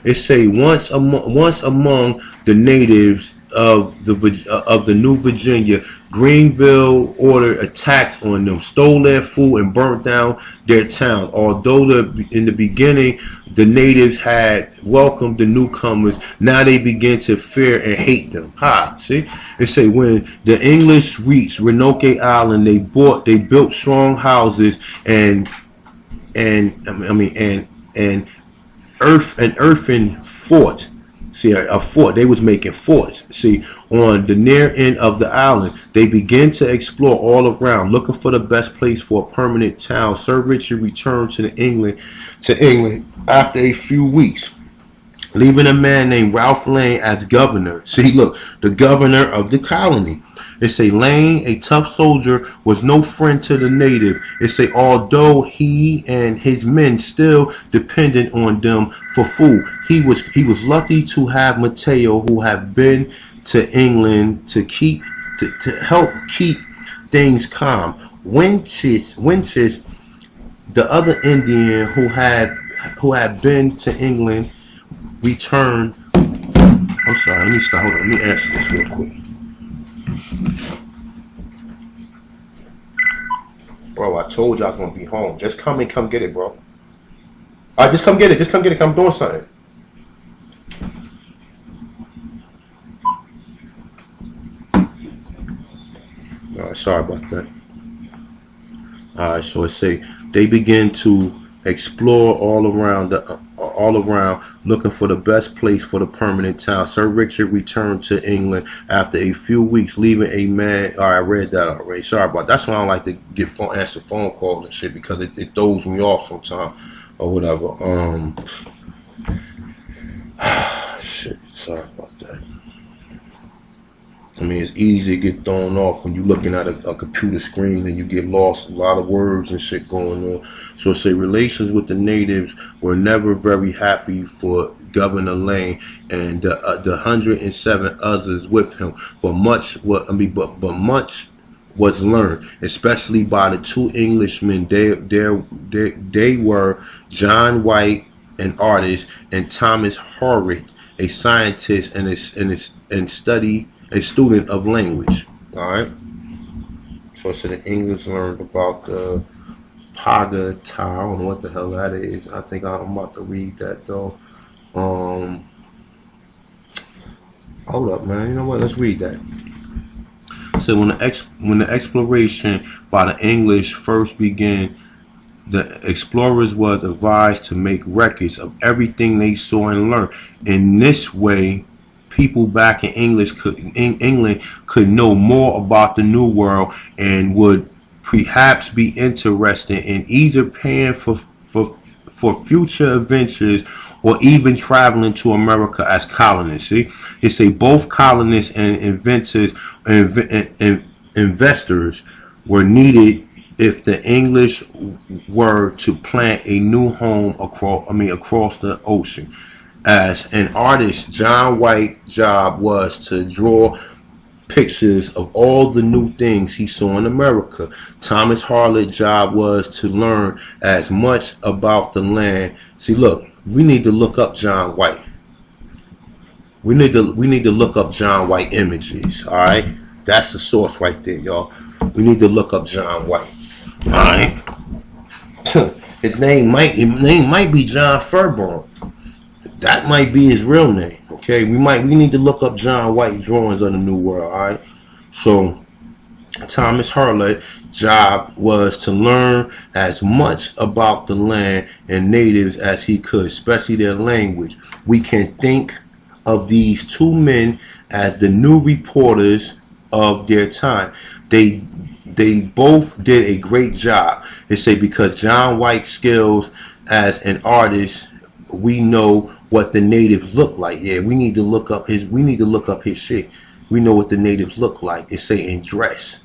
It say once among the natives, of the New Virginia, Greenville ordered attacks on them, stole their food, and burnt down their town. Although in the beginning the natives had welcomed the newcomers, now they begin to fear and hate them. See, they say when the English reached Roanoke Island, they built strong houses and earthen fort. See, a fort. They was making forts. See, on the near end of the island, they began to explore all around, looking for the best place for a permanent town. Sir Richard returned to England after a few weeks, leaving a man named Ralph Lane as governor. See, look, the governor of the colony. They say Lane, a tough soldier, was no friend to the native. They say although he and his men still depended on them for food, he was lucky to have Mateo, who had been to England to help keep things calm. Winches, the other Indian who had been to England, returned. I'm sorry. Let me start. Hold on. Let me answer this real quick. Bro, I told you I was gonna be home. Just come get it, bro. All right, just come get it. Just come get it. I'm doing something. All right, sorry about that. All right, so it say they begin to explore all around, looking for the best place for the permanent town. Sir Richard returned to England after a few weeks, leaving a man. All right, I read that already. Sorry about that. That's why I don't like to answer phone calls and shit, because it throws me off sometimes or whatever. Shit. Sorry about that. I mean, it's easy to get thrown off when you're looking at a computer screen and you get lost, a lot of words and shit going on. So say relations with the natives were never very happy for Governor Lane and the 107 others with him. But much was learned, especially by the two Englishmen. They were John White, an artist, and Thomas Horrocks, a scientist and a student of language. All right. So the English learned about the Pagata. I don't know what the hell that is. I think I'm about to read that though. Hold up, man. You know what? Let's read that. So when the exploration by the English first began, the explorers was advised to make records of everything they saw and learned. In this way, people back in England could know more about the New World and would perhaps be interested in either paying for future adventures or even traveling to America as colonists. See, it say both colonists and investors were needed if the English were to plant a new home across the ocean. As an artist, John White's job was to draw pictures of all the new things he saw in America. Thomas Horrocks' job was to learn as much about the land. See, look, we need to look up John White. We need to look up John White images. All right, that's the source right there, y'all. We need to look up John White. All right, his name might be John Furborn. That might be his real name. Okay, we need to look up John White drawings of the New World. All right, so Thomas Horrocks' job was to learn as much about the land and natives as he could, especially their language. We can think of these two men as the new reporters of their time. They both did a great job. They say because John White's skills as an artist, we know what the natives look like. Yeah, we need to look up his shit. We know what the natives look like. It say in dress.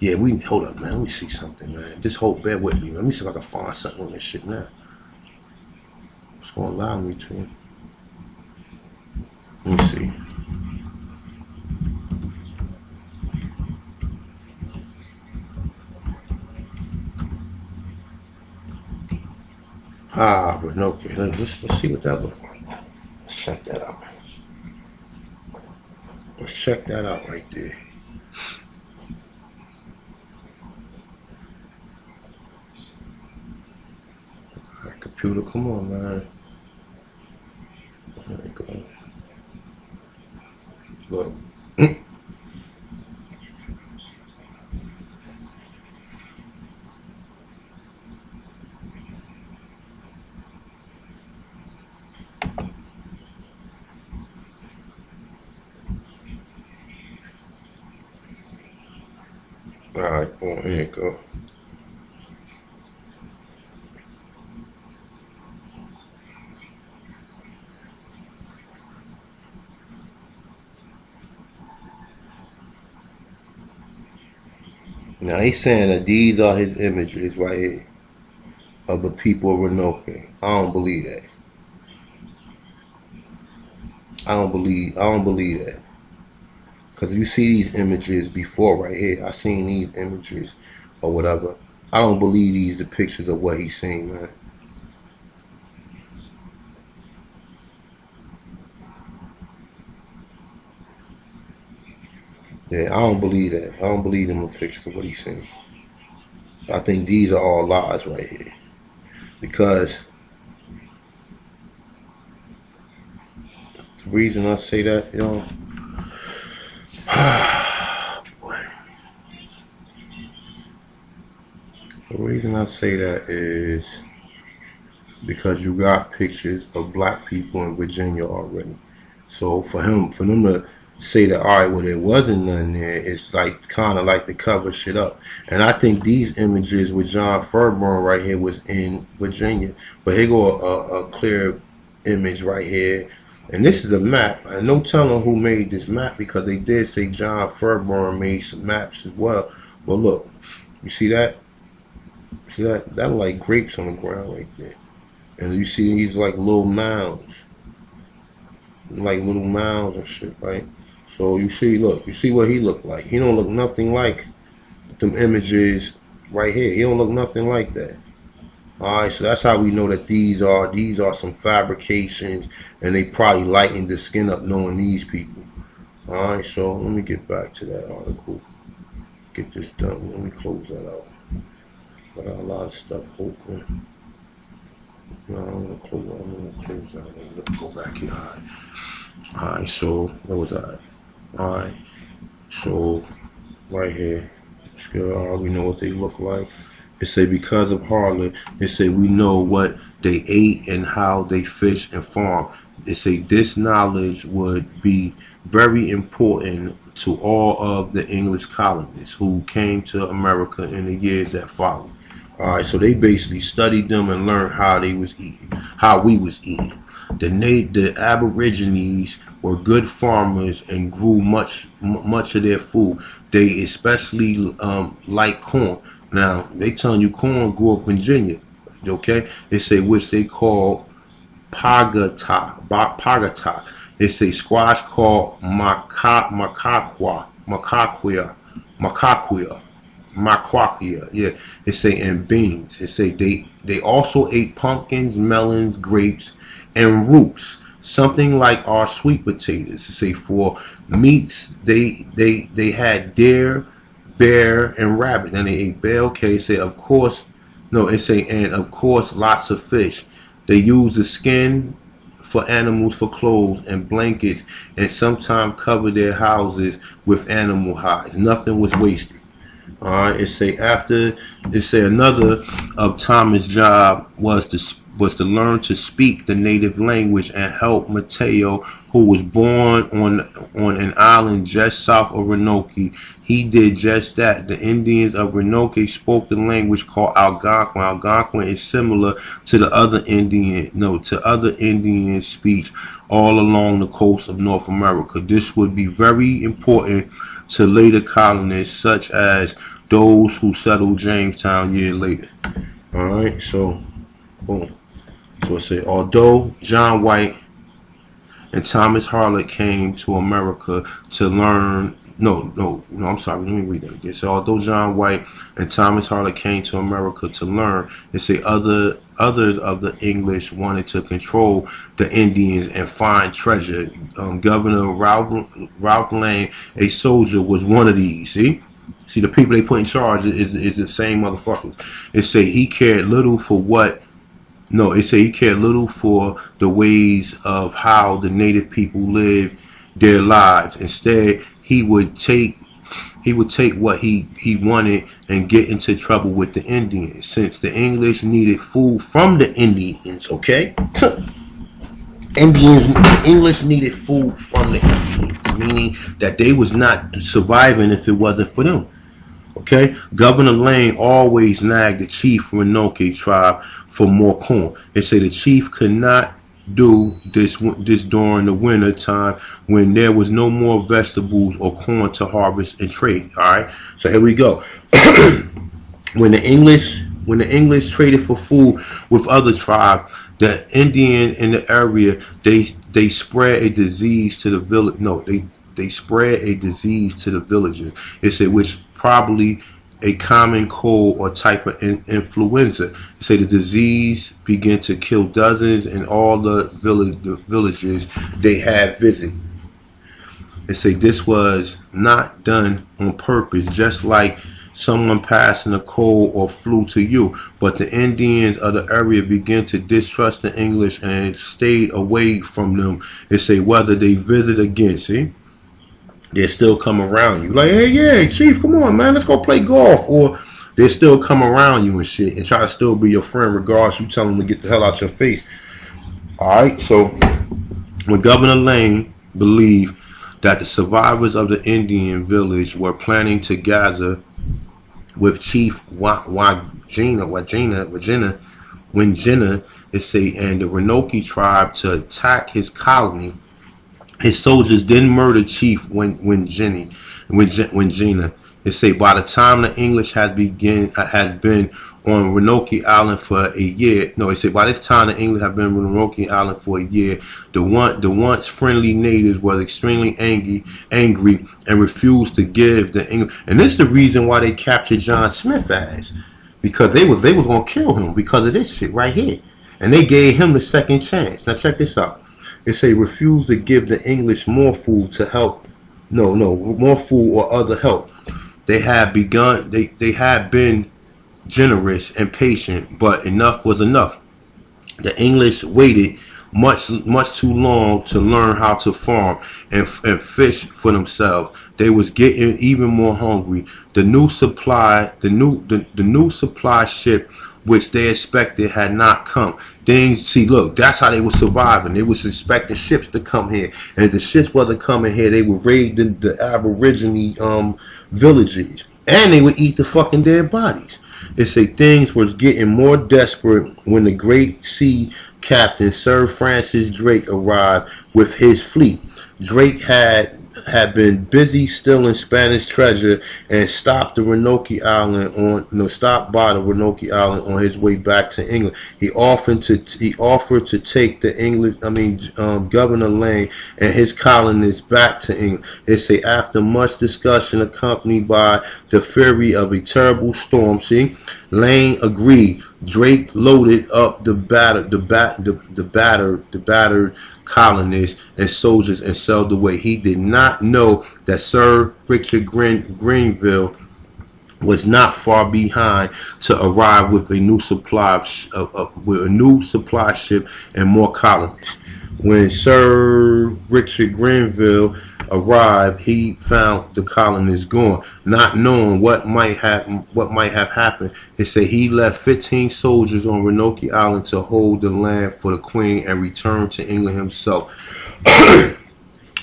Yeah, hold up, man. Let me see something, man. Just bear with me. Let me see if I can find something on this shit now. It's gonna allow me to. Let me see. Roanoke. Let's see what that looks like. Let's check that out. Let's check that out right there. All right, computer, come on, man. There we go. Look. All right, boom, here you go. Now he's saying that these are his images right here of the people of Roanoke. I don't believe that. I don't believe that. Cause you see these images before right here. I seen these images or whatever. I don't believe these the pictures of what he's saying, man. Yeah, I don't believe that. I don't believe them a picture of what he's saying. I think these are all lies right here. Because the reason I say that, the reason I say that is because you got pictures of black people in Virginia already. So for them to say that, all right, well, there wasn't none there, it's like kind of like to cover shit up. And I think these images with John Fairburn right here was in Virginia. But here go a clear image right here. And this is a map. I no telling who made this map because they did say John Fairburn made some maps as well. Well, look, you see that? See that? That like grapes on the ground right there. And you see these like little mounds. Like little mounds and shit, right? So you see, look, you see what he looked like. He don't look nothing like them images right here. He don't look nothing like that. Alright, so that's how we know that these are some fabrications, and they probably lightened the skin up knowing these people. Alright, so let me get back to that article. Get this done. Let me close that out. Got a lot of stuff open. No, I'm gonna close out. Let's go back here. Alright, so where was I? Alright, so right here, we know what they look like. It say because of Harlan, it say we know what they ate and how they fish and farm. It say this knowledge would be very important to all of the English colonists who came to America in the years that followed. Alright, so they basically studied them and learned how they was eating, how we was eating. The Aborigines were good farmers and grew much of their food. They especially like corn. Now they telling you corn grew up in Virginia, okay? They say which they call pagata. They say squash called macaquia. Yeah. They say and beans. They say they also ate pumpkins, melons, grapes, and roots. Something like our sweet potatoes. They say for meats they had deer, bear, and rabbit. And they ate bear. Okay, it say of course, no, it say and of course lots of fish. They use the skin for animals for clothes and blankets, and sometimes cover their houses with animal hides. Nothing was wasted. All right, it say another of Thomas' job was to learn to speak the native language and help Mateo, who was born on an island just south of Roanoke. He did just that. The Indians of Roanoke spoke the language called Algonquin. Algonquin is similar to the other Indian speech all along the coast of North America. This would be very important to later colonists, such as those who settled Jamestown years later. All right, so boom. So it said, although John White and Thomas Harlan came to America to learn I'm sorry. Let me read that again. So although John White and Thomas Harley came to America to learn, they say others of the English wanted to control the Indians and find treasure. Governor Ralph Lane, a soldier, was one of these. See the people they put in charge is the same motherfuckers. It say he cared little for what. No, it say he cared little for the ways of how the native people lived their lives. Instead, he would take what he wanted and get into trouble with the Indians, since the English needed food from the Indians. Okay, the English needed food from the Indians, meaning that they was not surviving if it wasn't for them. Okay, Governor Lane always nagged the chief Roanoke tribe for more corn. They say the chief could not do this during the winter time when there was no more vegetables or corn to harvest and trade. All right, so here we go. when the English traded for food with other tribes, the Indian in the area, they spread a disease to the village. No, they spread a disease to the villagers. It said which probably a common cold or type of influenza. They say the disease began to kill dozens in all the villages they had visited. They say this was not done on purpose, just like someone passing a cold or flu to you. But the Indians of the area began to distrust the English and stayed away from them. They say whether they visit again, see? They still come around you. Like, hey, yeah, chief, come on, man, let's go play golf. Or they still come around you and shit and try to still be your friend regardless you tell them to get the hell out your face. Alright, so when Governor Lane believed that the survivors of the Indian village were planning to gather with Chief Virigina, they say, and the Roanoke tribe to attack his colony, his soldiers then murdered Chief Virigina. They say by the time the English has been on Roanoke Island for a year. No, they say by this time the English have been on Roanoke Island for a year. The once friendly natives were extremely angry, and refused to give the English. And this is the reason why they captured John Smith as, because they was gonna kill him because of this shit right here, and they gave him the second chance. Now check this out. They say refuse to give the English more food to help. More food or other help. They had been generous and patient, but enough was enough. The English waited much too long to learn how to farm and fish for themselves. They was getting even more hungry. The new supply ship which they expected had not come. Look, that's how they were surviving. They was expecting ships to come here, and if the ships wasn't coming here, they would raid the Aborigine villages, and they would eat the fucking dead bodies. It say things was getting more desperate when the great sea captain Sir Francis Drake arrived with his fleet. Drake had been busy stealing Spanish treasure and stopped by the Roanoke Island on his way back to England. He offered to take the Governor Lane and his colonists back to England. They say after much discussion accompanied by the fury of a terrible storm, Lane agreed. Drake loaded up the battered colonists and soldiers and sailed away. He did not know that Sir Richard Grenville was not far behind to arrive with a new supply ship and more colonists. When Sir Richard Grenville arrived, he found the colonists gone. Not knowing what might have happened, they say he left 15 soldiers on Roanoke Island to hold the land for the Queen and return to England himself.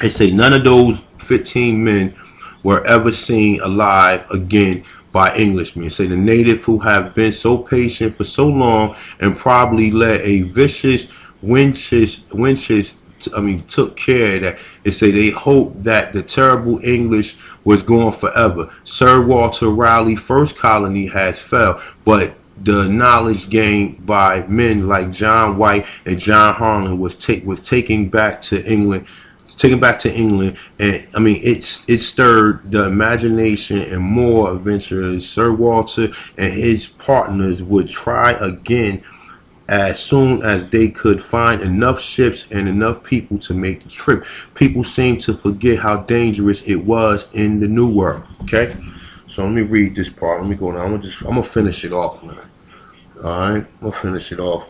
They say none of those 15 men were ever seen alive again by Englishmen. Say the native who have been so patient for so long and probably led a vicious took care of that. They say they hoped that the terrible English was gone forever. Sir Walter Raleigh's first colony has fell, but the knowledge gained by men like John White and John Harlan was taken back to England taken back to England, and I mean it stirred the imagination, and more adventurers, Sir Walter and his partners, would try again as soon as they could find enough ships and enough people to make the trip. People seem to forget how dangerous it was in the New World. Okay, so let me read this part. Let me go now. I'm gonna finish it off, man. All right, I'm gonna finish it off.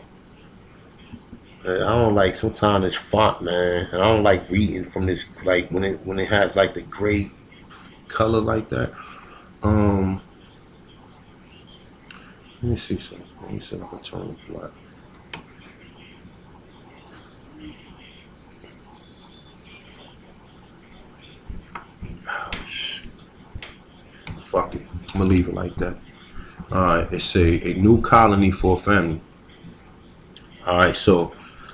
I don't like sometimes this font, man, and I don't like reading from this, like when it has like the gray color like that. Let me see something. Let me see if I can turn it black. Fuck it. I'm gonna leave it like that. Alright, it's a new colony for a family. Alright, so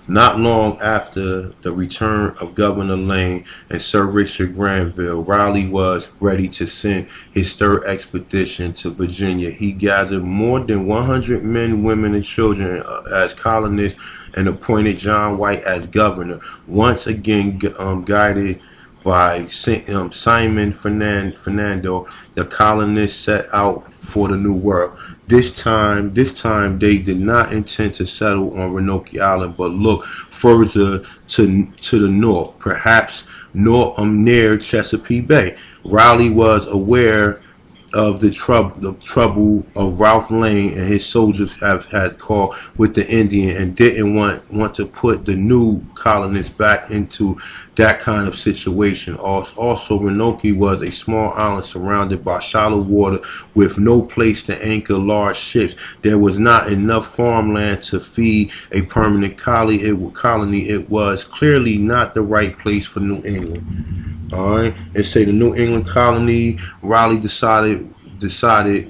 not long after the return of Governor Lane and Sir Richard Granville, Raleigh was ready to send his third expedition to Virginia. He gathered more than 100 men, women, and children as colonists and appointed John White as governor. Once again, guided by Simon Fernando, the colonists set out for the New World. This time they did not intend to settle on Roanoke Island, but look further to the north, perhaps near Chesapeake Bay. Raleigh was aware of the trouble of Ralph Lane and his soldiers had caused with the Indian, and didn't want to put the new colonists back into that kind of situation. Also, Roanoke was a small island surrounded by shallow water with no place to anchor large ships. There was not enough farmland to feed a permanent colony. It was clearly not the right place for New England. Alright, and say the New England colony Raleigh decided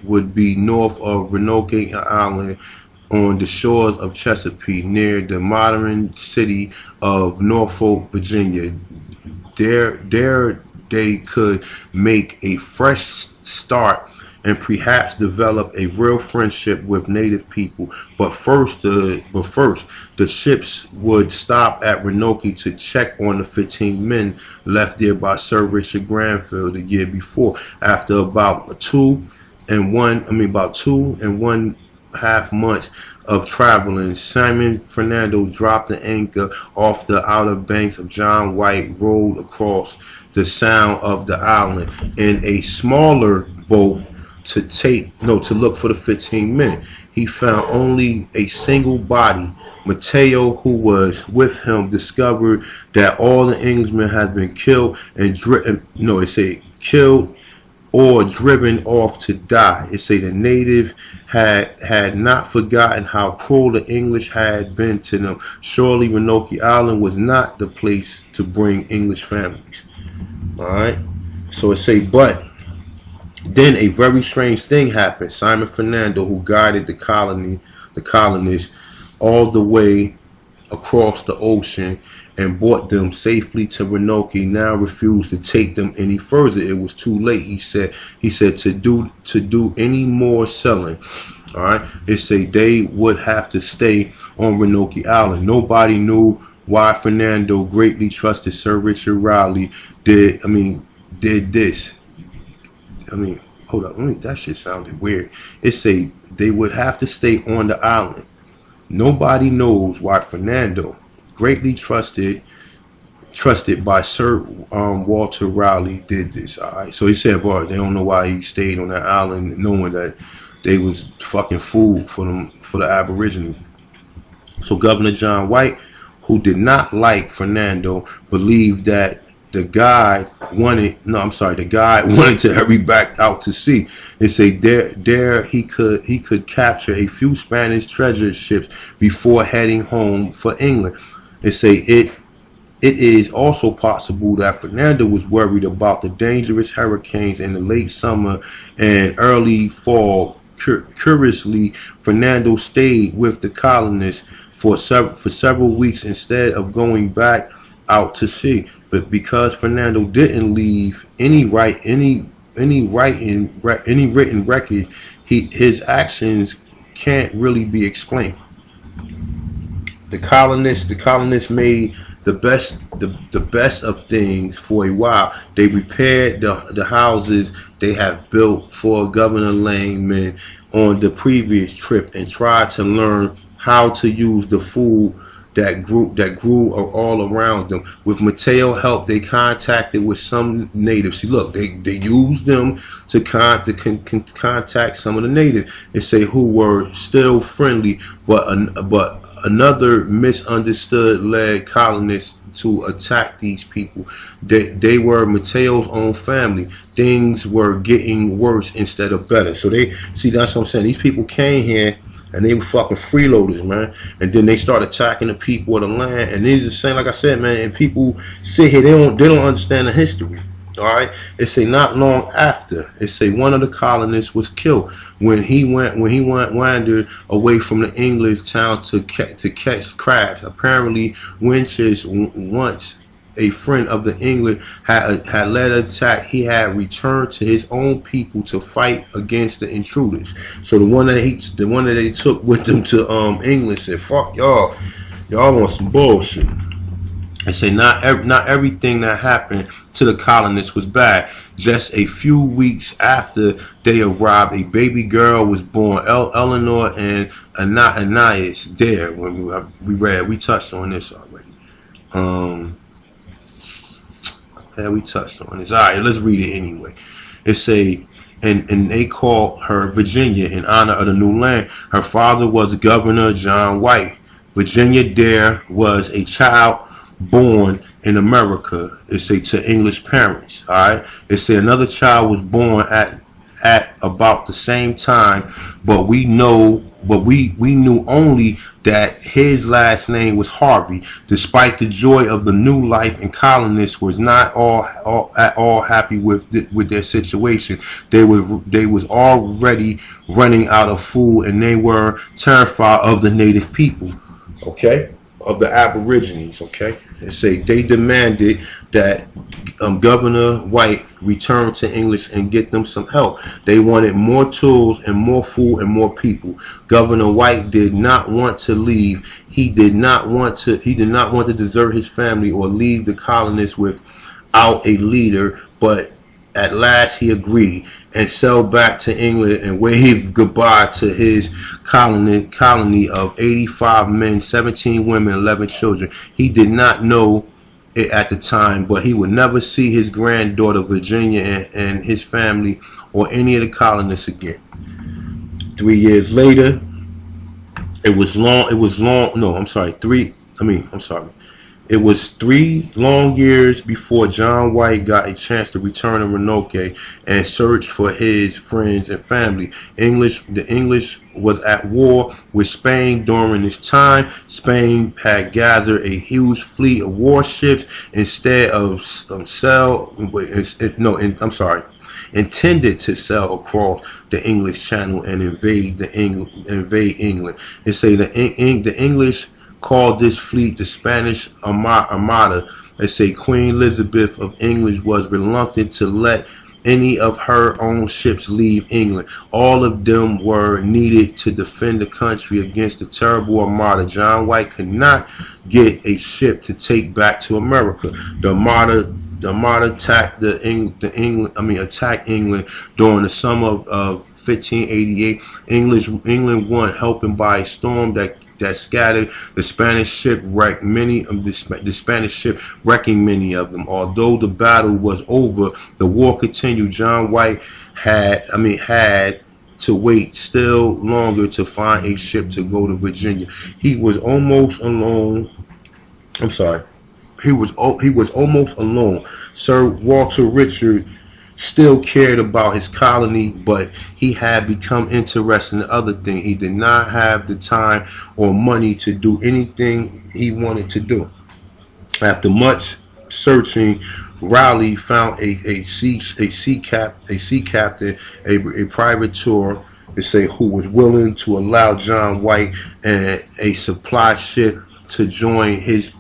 would be north of Roanoke Island on the shores of Chesapeake, near the modern city of Norfolk, Virginia. There they could make a fresh start and perhaps develop a real friendship with native people. But first the ships would stop at Roanoke to check on the 15 men left there by Sir Richard Granville the year before. After about two and one half months of traveling, Simon Fernando dropped the anchor off the outer banks of John White, rowed across the sound of the island in a smaller boat to look for the 15 men. He found only a single body. Mateo, who was with him, discovered that all the Englishmen had been killed killed or driven off to die. It say the native had not forgotten how cruel the English had been to them. Surely Roanoke Island was not the place to bring English families. Alright, so it say, but then a very strange thing happened. Simon Fernando, who guided the colonists all the way across the ocean and brought them safely to Roanoke, now refused to take them any further. It was too late, he said. To do any more selling. All right, it say they would have to stay on Roanoke Island. Nobody knew why Fernando, greatly trusted Sir Richard Raleigh, did this. Hold up, that shit sounded weird. It say they would have to stay on the island. Nobody knows why Fernando, greatly trusted by Sir Walter Raleigh, did this. Alright, so he said, boy, they don't know why he stayed on that island, knowing that they was fucking food for the Aborigines. So Governor John White, who did not like Fernando, believed that the guy wanted to hurry back out to sea. They say there he could capture a few Spanish treasure ships before heading home for England. They say it is also possible that Fernando was worried about the dangerous hurricanes in the late summer and early fall. Curiously, Fernando stayed with the colonists for several weeks instead of going back out to sea. But because Fernando didn't leave any written record, his actions can't really be explained. The colonists made the best of things for a while. They repaired the houses they have built for Governor Langman on the previous trip and tried to learn how to use the food that grew all around them. With Mateo help, they contacted with some natives. See, look, they used them to contact some of the natives and say who were still friendly, but another misunderstood led colonists to attack these people. They were Mateo's own family. Things were getting worse instead of better. So they see, that's what I'm saying. These people came here and they were fucking freeloaders, man. And then they start attacking the people of the land. And these are the same, like I said, man. And people sit here, they don't understand the history. All right. It say not long after, it say one of the colonists was killed when he wandered away from the English town to catch crabs. Apparently, Winch's once a friend of the English had led an attack. He had returned to his own people to fight against the intruders. So the one that they took with them to England said, "Fuck y'all, y'all want some bullshit." And say not everything that happened to the colonists was bad. Just a few weeks after they arrived, a baby girl was born, Eleanor and Ananias. There, when we touched on this already. Yeah, we touched on this. All right, let's read it anyway. It say, and they called her Virginia in honor of the new land. Her father was Governor John White. Virginia there was a child born in America. It say to English parents. All right. It say another child was born at about the same time, but we knew only that his last name was Harvey. Despite the joy of the new life, and colonists was not at all happy with their situation. They was already running out of food, and they were terrified of the native people. Okay, of the Aborigines. Okay, they say they demanded that Governor White return to English and get them some help. They wanted more tools and more food and more people. Governor White did not want to leave. He did not want to desert his family or leave the colonists without a leader, but at last he agreed and sailed back to England and waved goodbye to his colony of 85 men, 17 women, 11 children. He did not know it at the time, but he would never see his granddaughter Virginia and his family or any of the colonists again. 3 years later, it was 3 long years before John White got a chance to return to Roanoke and search for his friends and family. The English was at war with Spain during this time. Spain had gathered a huge fleet of warships intended to sail across the English Channel and invade England. They say the English called this fleet the Spanish Armada. They say Queen Elizabeth of England was reluctant to let any of her own ships leave England. All of them were needed to defend the country against the terrible Armada. John White could not get a ship to take back to America. The Armada attacked attacked England during the summer of 1588. England won, helping by a storm that scattered the Spanish ship, wrecked many of the Spanish ship, wrecking many of them. Although the battle was over, the war continued. John White had to wait still longer to find a ship to go to Virginia. He was almost alone. He was almost alone. Sir Walter Richard still cared about his colony, but he had become interested in other things. He did not have the time or money to do anything he wanted to do. After much searching, Raleigh found a sea captain, a privateer, who was willing to allow John White and a supply ship to join his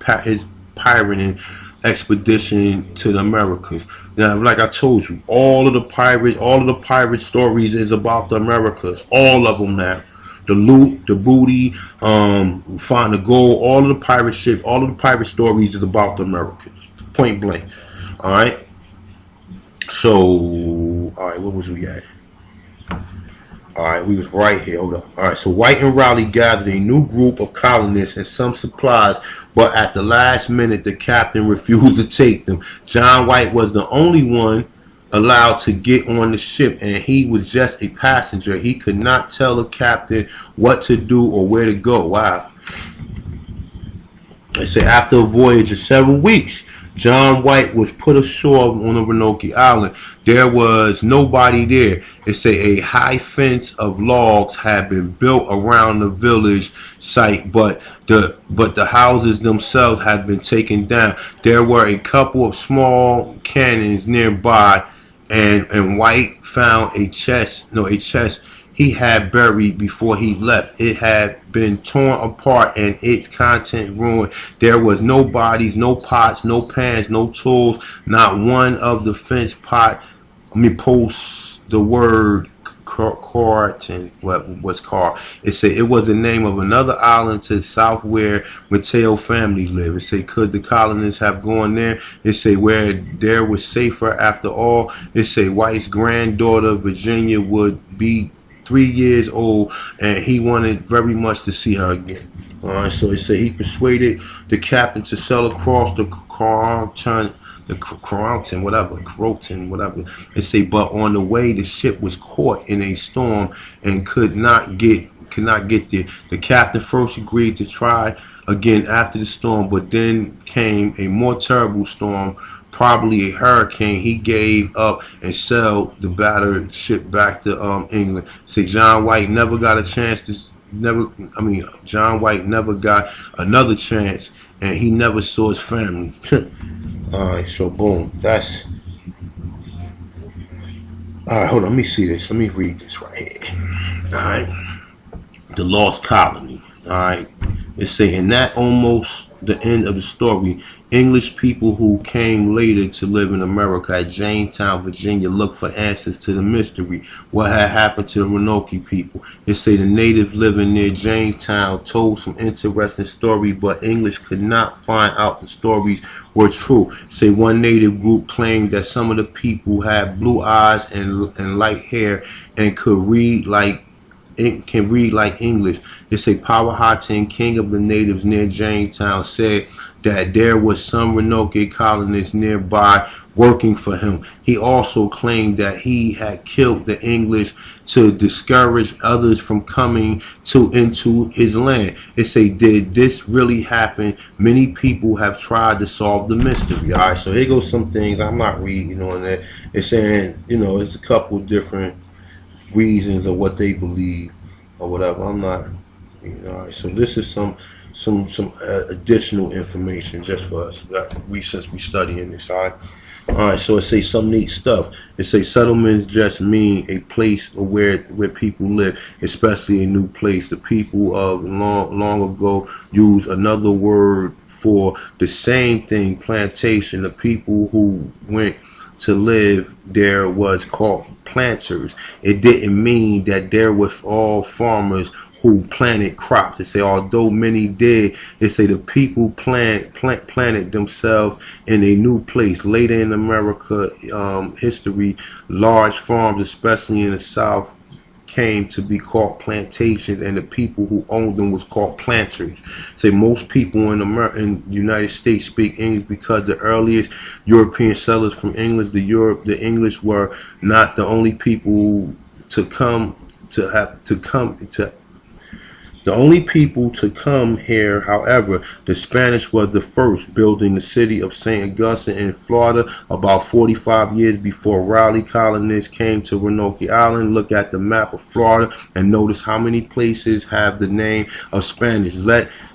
pirating expedition to the Americas. Now, like I told you, all of the pirate stories is about the Americas. All of them now. the loot, the booty, find the gold. All of the pirate shit, all of the pirate stories is about the Americans. Point blank. All right. So, all right, where was we at? All right, we was right here. Hold up. All right, so White and Raleigh gathered a new group of colonists and some supplies, but at the last minute, the captain refused to take them. John White was the only one allowed to get on the ship, and he was just a passenger. He could not tell the captain what to do or where to go. Wow. They say after a voyage of several weeks, John White was put ashore on the Roanoke Island. There was nobody there. It say a high fence of logs had been built around the village site, but the houses themselves had been taken down. There were a couple of small cannons nearby, and White found a chest he had buried before he left. It had been torn apart and its content ruined. There was no bodies, no pots, no pans, no tools. Not one of the fence posts the word Carton. What was car? It said it was the name of another island to the south where Mateo family lived. It said could the colonists have gone there? It said where there was safer after all. It said White's granddaughter Virginia would be 3 years old, and he wanted very much to see her again. Alright, so it said he persuaded the captain to sail across the Croton, whatever. It say, but on the way the ship was caught in a storm and could not get there. The captain first agreed to try again after the storm, but then came a more terrible storm, probably a hurricane. He gave up and sailed the battered ship back to England. Say John White never got a chance to John White never got another chance, and he never saw his family. Alright, so boom. That's alright, hold on, let me see this. Let me read this right here. Alright. The Lost Colony. Alright. It's saying that almost the end of the story. English people who came later to live in America at Jamestown, Virginia, looked for answers to the mystery. What had happened to the Roanoke people? It say the natives living near Jamestown told some interesting stories, but English could not find out the stories were true. Say one native group claimed that some of the people had blue eyes and light hair and could read like English. It's a Powhatan, king of the natives near Jamestown, said that there was some Roanoke colonists nearby working for him. He also claimed that he had killed the English to discourage others from coming into his land. It say, did this really happen? Many people have tried to solve the mystery. Alright, so here goes some things I'm not reading on that. It's saying, it's a couple different reasons of what they believe or whatever. I'm not, alright, so this is some additional information just for us. Since we studying this, alright. So it say some neat stuff. It say settlements just mean a place where people live, especially a new place. The people of long ago used another word for the same thing, plantation. The people who went to live there was called planters. It didn't mean that there was all farmers who planted crops. They say although many did, they say the people planted themselves in a new place. Later in America history, large farms, especially in the South, came to be called plantations, and the people who owned them was called planters. Say most people in the United States speak English because the earliest European settlers from England, the English were not the only people to come here. However, the Spanish was the first, building the city of St. Augustine in Florida about 45 years before Raleigh. Colonists came to Roanoke Island. Look at the map of Florida and notice how many places have the name of Spanish.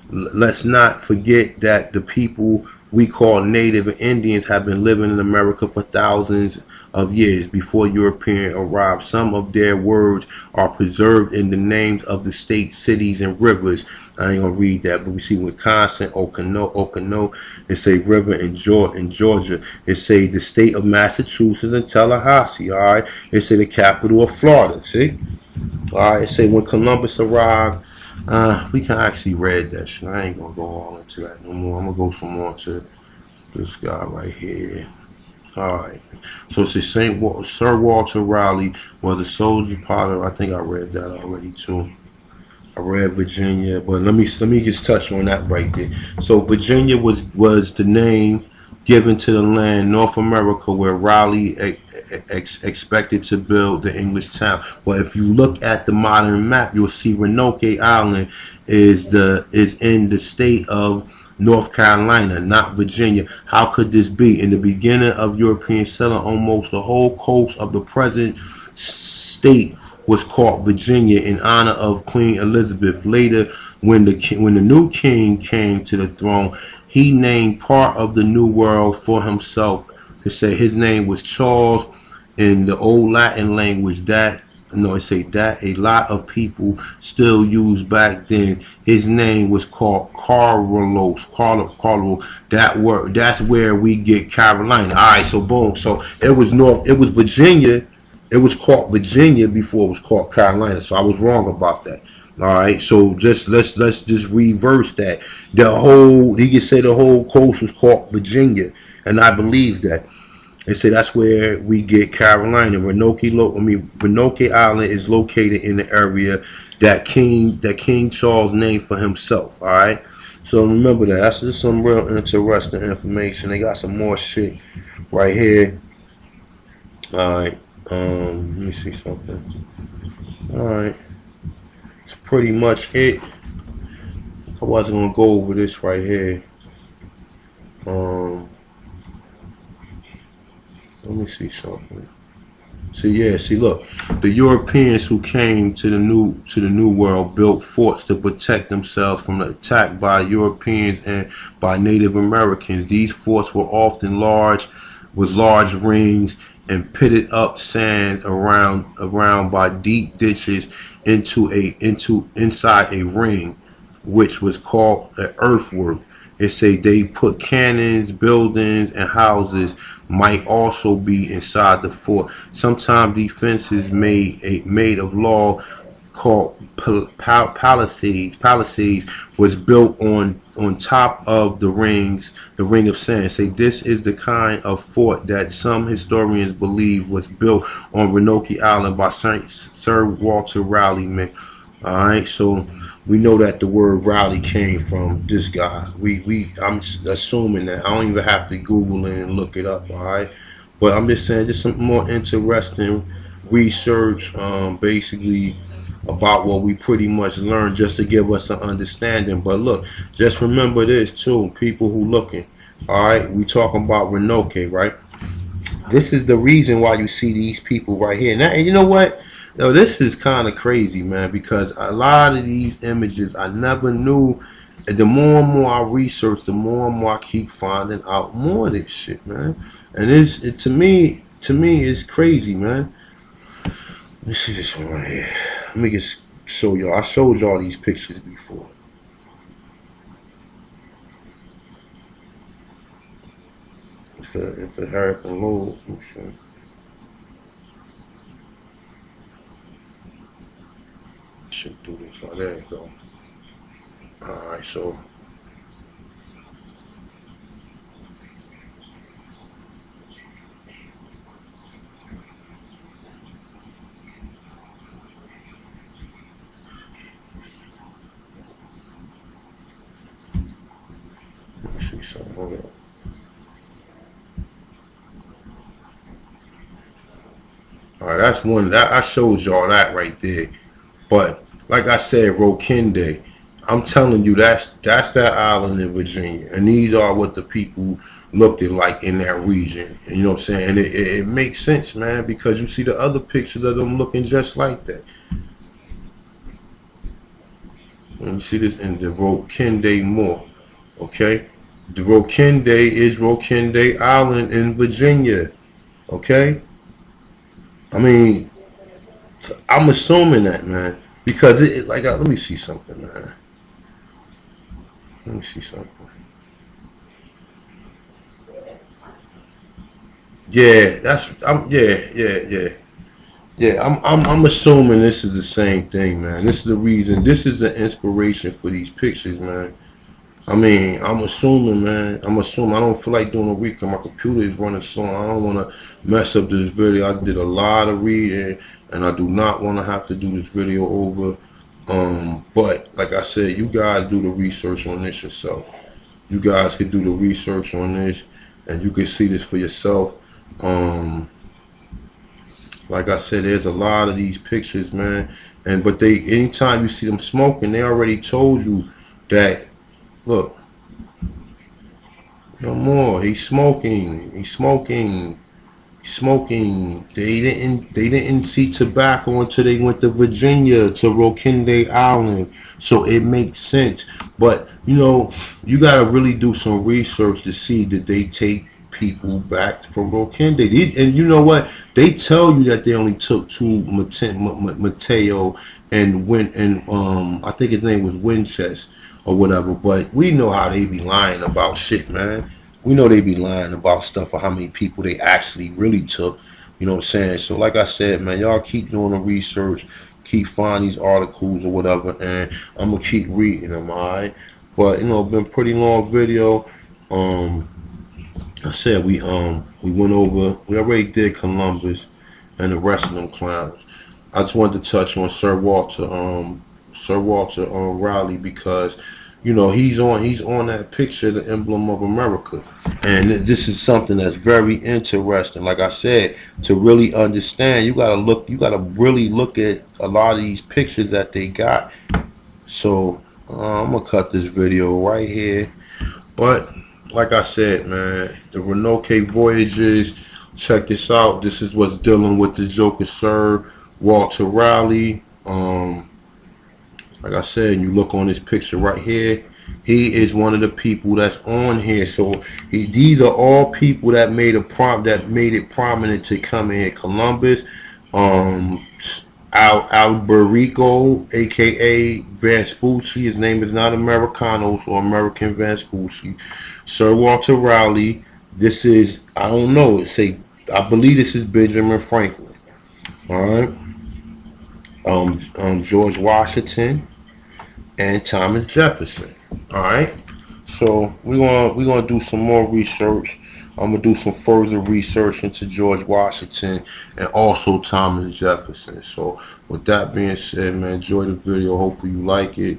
Let's not forget that the people we call Native and Indians have been living in America for thousands of years before Europeans arrived. Some of their words are preserved in the names of the state, cities, and rivers. I ain't gonna read that, but we see Wisconsin, Okono, it say river in Georgia. It say the state of Massachusetts and Tallahassee. All right, it say the capital of Florida. See, All right, it say when Columbus arrived, we can actually read that shit. I ain't gonna go all into that no more. I'm gonna go some more to this guy right here. All right. So it says Sir Walter Raleigh was a soldier pilot. I think I read that already too. I read Virginia, but let me just touch on that right there. So Virginia was the name given to the land North America where Raleigh expected to build the English town. But if you look at the modern map, you'll see Roanoke Island is in the state of North Carolina, not Virginia. How could this be? In the beginning of European settlement, almost the whole coast of the present state was called Virginia in honor of Queen Elizabeth. Later, when the new king came to the throne, he named part of the New World for himself. They say his name was Charles. In the old Latin language, that a lot of people still use back then. His name was called Carlos. That's where we get Carolina. All right, so boom. So it was Virginia. It was called Virginia before it was called Carolina. So I was wrong about that. All right, so let's just reverse that. He could say the whole coast was called Virginia, and I believe that. They say that's where we get Carolina. Roanoke Island is located in the area that King Charles named for himself. All right, so remember that. That's just some real interesting information. They got some more shit right here. All right, let me see something. All right, it's pretty much it. I wasn't gonna go over this right here. Let me see something. See, look, the Europeans who came to the new world built forts to protect themselves from the attack by Europeans and by Native Americans. These forts were often large rings and pitted up sand around by deep ditches inside a ring, which was called an earthwork. It say they put cannons, buildings, and houses might also be inside the fort. Sometimes defenses made of log called palisades was built on top of the ring of sand. Say this is the kind of fort that some historians believe was built on Roanoke Island by Sir Walter Raleigh. Man. All right, so we know that the word Raleigh came from this guy. I'm assuming that. I don't even have to Google it and look it up. All right, but I'm just saying, just some more interesting research, basically about what we pretty much learned, just to give us an understanding. But look, just remember this too, people who looking. All right, we talking about Roanoke, right? This is the reason why you see these people right here. Now, you know what? Yo, this is kind of crazy, man, because a lot of these images I never knew. And the more and more I research, the more and more I keep finding out more of this shit, man. And to me, it's crazy, man. Let me see this one right here. Let me just show y'all. I showed y'all these pictures before. If it hurt and load, I'm sure. Should do this. Oh, there you go. Alright, so let me see something. Hold on. Alright, that's one that I showed y'all that right there. But like I said, Rokende, I'm telling you, that's that island in Virginia, and these are what the people looked at like in that region. And you know what I'm saying? And it makes sense, man, because you see the other pictures of them looking just like that. And you see this in the Rokende more, okay? The Rokende is Rokende Island in Virginia, okay? I mean, I'm assuming that, man, because let me see something, man. Let me see something. Yeah, yeah. Yeah, I'm assuming this is the same thing, man. This is the reason. This is the inspiration for these pictures, man. I mean, I'm assuming, man. I'm assuming. I don't feel like doing a recap. My computer is running slow. I don't want to mess up this video. I did a lot of reading, and I do not want to have to do this video over. But like I said, you guys do the research on this yourself. You guys could do the research on this, and you can see this for yourself. Like I said, there's a lot of these pictures, man. And but they, anytime you see them smoking, they already told you that. Look, no more. He's smoking. He's smoking. He's smoking. They didn't see tobacco until they went to Virginia, to Roanoke Island. So it makes sense. But you know, you gotta really do some research to see that they take people back from Roanoke. And you know what? They tell you that they only took two, Mateo and went and I think his name was Winchester or whatever. But we know how they be lying about shit, man. We know they be lying about stuff or how many people they actually really took. You know what I'm saying? So like I said, man, y'all keep doing the research, keep finding these articles or whatever, and I'm gonna keep reading them, alright? But you know, it's been a pretty long video. I said we went over, we already did Columbus and the rest of them clowns. I just wanted to touch on Sir Walter Raleigh, because you know he's on that picture, the emblem of America, and this is something that's very interesting. Like I said, to really understand, you gotta really look at a lot of these pictures that they got. So I'm gonna cut this video right here, but like I said, man, the Roanoke voyages, check this out. This is what's dealing with the Joker, Sir Walter Raleigh. Like I said, you look on this picture right here, he is one of the people that's on here. So these are all people that made it prominent to come in here. Columbus, Alberico, aka Vespucci. His name is not Americano, so American Vespucci. Sir Walter Raleigh. This is, I don't know. I believe this is Benjamin Franklin. All right. George Washington and Thomas Jefferson. All right. So we're gonna do some more research. I'm gonna do some further research into George Washington and also Thomas Jefferson. So with that being said, man, enjoy the video. Hopefully you like it.